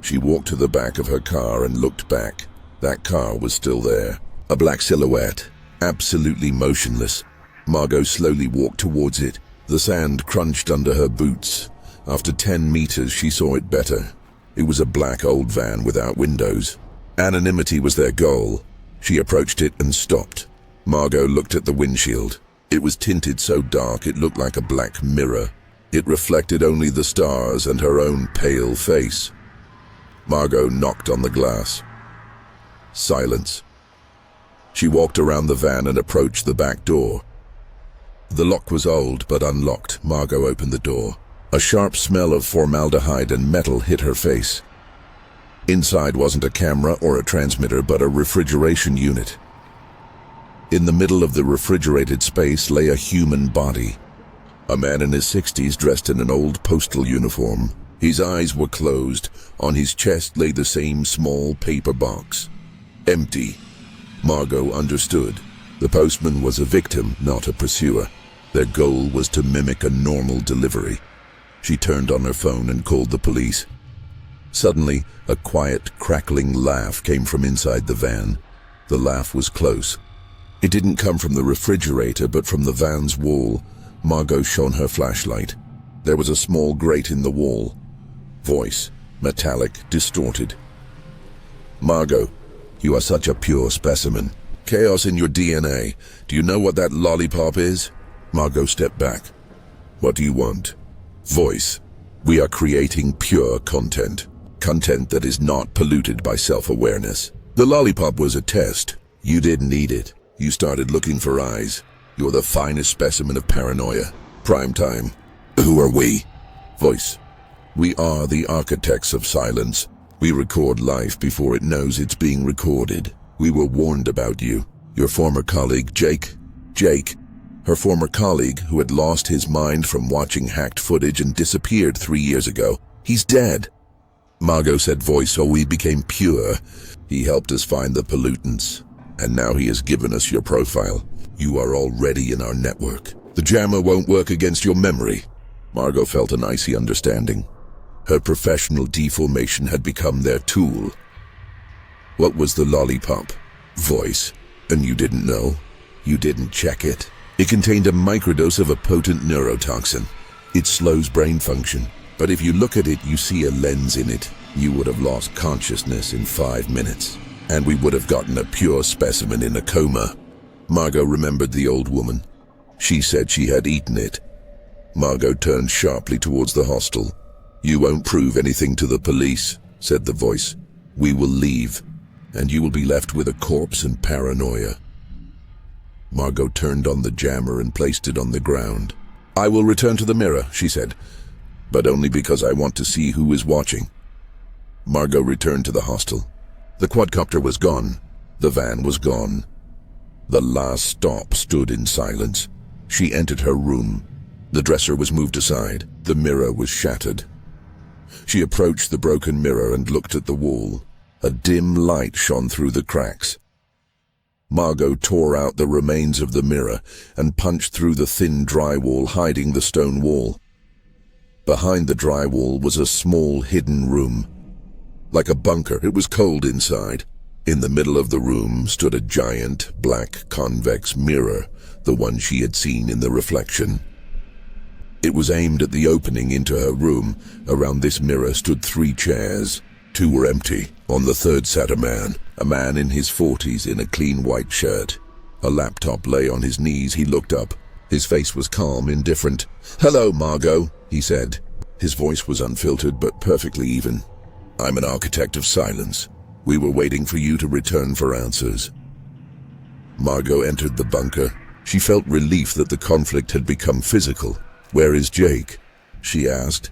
Speaker 1: She walked to the back of her car and looked back. That car was still there. A black silhouette, absolutely motionless. Margot slowly walked towards it. The sand crunched under her boots. After 10 meters, she saw it better. It was a black old van without windows. Anonymity was their goal. She approached it and stopped. Margot looked at the windshield. It was tinted so dark it looked like a black mirror. It reflected only the stars and her own pale face. Margot knocked on the glass. Silence. She walked around the van and approached the back door. The lock was old but unlocked. Margot opened the door. A sharp smell of formaldehyde and metal hit her face. Inside wasn't a camera or a transmitter, but a refrigeration unit. In the middle of the refrigerated space lay a human body. A man in his 60s dressed in an old postal uniform. His eyes were closed. On his chest lay the same small paper box. Empty. Margot understood. The postman was a victim, not a pursuer. Their goal was to mimic a normal delivery. She turned on her phone and called the police. Suddenly, a quiet, crackling laugh came from inside the van. The laugh was close. It didn't come from the refrigerator, but from the van's wall. Margot shone her flashlight. There was a small grate in the wall. Voice, metallic, distorted. Margot, you are such a pure specimen. Chaos in your DNA. Do you know what that lollipop is? Margot stepped back. What do you want? Voice, we are creating pure content. Content that is not polluted by self-awareness. The lollipop was a test. You didn't need it. You started looking for eyes. You're the finest specimen of paranoia. Prime time. Who are we? Voice. We are the architects of silence. We record life before it knows it's being recorded. We were warned about you. Your former colleague, Jake. Her former colleague, who had lost his mind from watching hacked footage and disappeared 3 years ago. He's dead. Margot said, voice, so we became pure. He helped us find the pollutants. And now he has given us your profile. You are already in our network. The jammer won't work against your memory. Margot felt an icy understanding. Her professional deformation had become their tool. What was the lollipop? Voice. And you didn't know? You didn't check it? It contained a microdose of a potent neurotoxin. It slows brain function. But if you look at it, you see a lens in it. You would have lost consciousness in 5 minutes. And we would have gotten a pure specimen in a coma. Margot remembered the old woman. She said she had eaten it. Margot turned sharply towards the hostel. You won't prove anything to the police, said the voice. We will leave, and you will be left with a corpse and paranoia. Margot turned on the jammer and placed it on the ground. I will return to the mirror, she said, but only because I want to see who is watching. Margot returned to the hostel. The quadcopter was gone. The van was gone. The last stop stood in silence. She entered her room. The dresser was moved aside. The mirror was shattered. She approached the broken mirror and looked at the wall. A dim light shone through the cracks. Margot tore out the remains of the mirror and punched through the thin drywall hiding the stone wall. Behind the drywall was a small hidden room. Like a bunker, it was cold inside. In the middle of the room stood a giant, black, convex mirror, the one she had seen in the reflection. It was aimed at the opening into her room. Around this mirror stood 3 chairs. 2 were empty. On the third sat a man in his 40s in a clean white shirt. A laptop lay on his knees. He looked up. His face was calm, indifferent. "Hello, Margot," he said. His voice was unfiltered but perfectly even. "I'm an architect of silence. We were waiting for you to return for answers." Margot entered the bunker. She felt relief that the conflict had become physical. "Where is Jake?" she asked.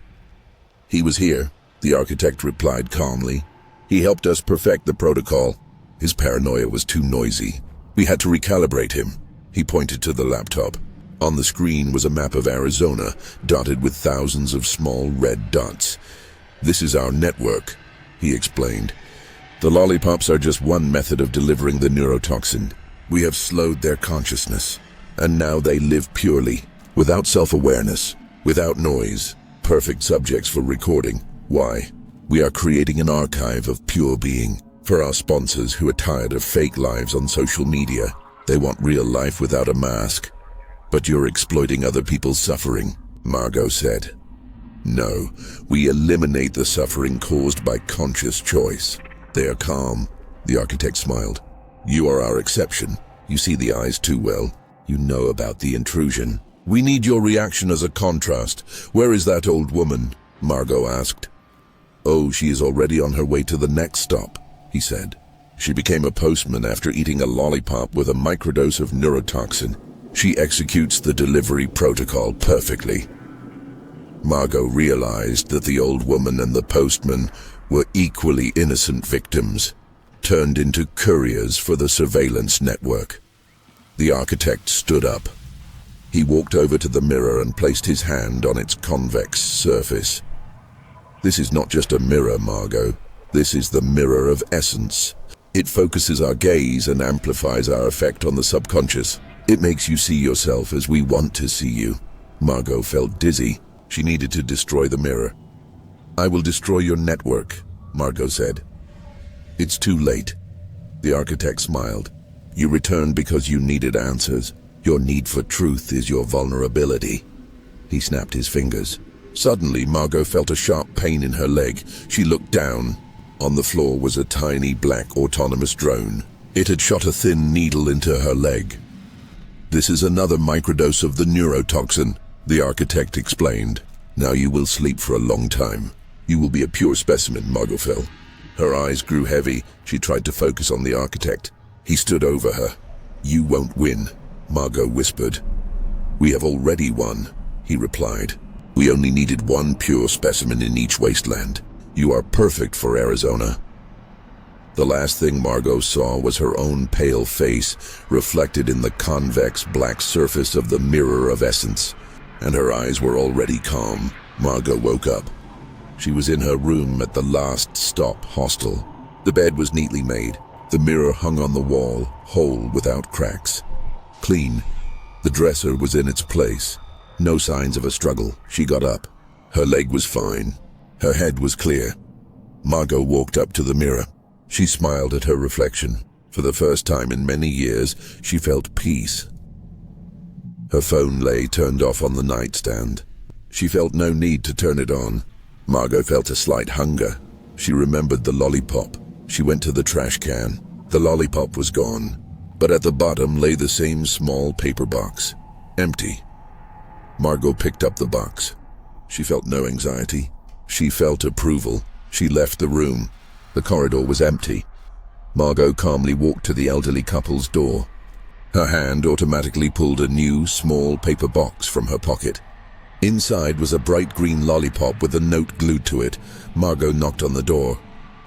Speaker 1: "He was here," the architect replied calmly. "He helped us perfect the protocol. His paranoia was too noisy. We had to recalibrate him." He pointed to the laptop. On the screen was a map of Arizona, dotted with thousands of small red dots. "This is our network," he explained. "The lollipops are just one method of delivering the neurotoxin. We have slowed their consciousness, and now they live purely, without self-awareness, without noise, perfect subjects for recording. Why? We are creating an archive of pure being. For our sponsors who are tired of fake lives on social media, they want real life without a mask. But you're exploiting other people's suffering," Margot said. "No, we eliminate the suffering caused by conscious choice." "They are calm," the architect smiled. "You are our exception. You see the eyes too well. You know about the intrusion. We need your reaction as a contrast. Where is that old woman?" Margot asked. "Oh, she is already on her way to the next stop," he said. "She became a postman after eating a lollipop with a microdose of neurotoxin. She executes the delivery protocol perfectly." Margot realized that the old woman and the postman were equally innocent victims, turned into couriers for the surveillance network. The architect stood up. He walked over to the mirror and placed his hand on its convex surface. "This is not just a mirror, Margot. This is the mirror of essence. It focuses our gaze and amplifies our effect on the subconscious. It makes you see yourself as we want to see you." Margot felt dizzy. She needed to destroy the mirror. "I will destroy your network," Margot said. "It's too late." The architect smiled. "You returned because you needed answers. Your need for truth is your vulnerability." He snapped his fingers. Suddenly, Margot felt a sharp pain in her leg. She looked down. On the floor was a tiny black autonomous drone. It had shot a thin needle into her leg. "This is another microdose of the neurotoxin," the architect explained. "Now you will sleep for a long time. You will be a pure specimen," Margot felt. Her eyes grew heavy. She tried to focus on the architect. He stood over her. "You won't win," Margot whispered. "We have already won," he replied. "We only needed one pure specimen in each wasteland. You are perfect for Arizona." The last thing Margot saw was her own pale face reflected in the convex black surface of the mirror of essence, and her eyes were already calm. Margot woke up. She was in her room at the last stop hostel. The bed was neatly made. The mirror hung on the wall, whole without cracks. Clean. The dresser was in its place. No signs of a struggle. She got up. Her leg was fine. Her head was clear. Margot walked up to the mirror. She smiled at her reflection. For the first time in many years, she felt peace. Her phone lay turned off on the nightstand. She felt no need to turn it on. Margot felt a slight hunger. She remembered the lollipop. She went to the trash can. The lollipop was gone, but at the bottom lay the same small paper box. Empty. Margot picked up the box. She felt no anxiety. She felt approval. She left the room. The corridor was empty. Margot calmly walked to the elderly couple's door. Her hand automatically pulled a new, small paper box from her pocket. Inside was a bright green lollipop with a note glued to it. Margot knocked on the door.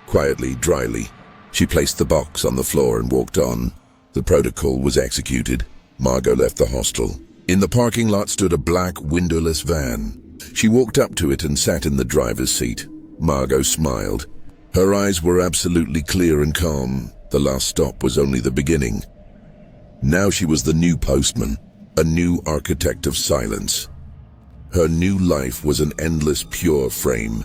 Speaker 1: Quietly, dryly, she placed the box on the floor and walked on. The protocol was executed. Margot left the hostel. In the parking lot stood a black, windowless van. She walked up to it and sat in the driver's seat. Margot smiled. Her eyes were absolutely clear and calm. The last stop was only the beginning. Now she was the new postman, a new architect of silence. Her new life was an endless, pure frame,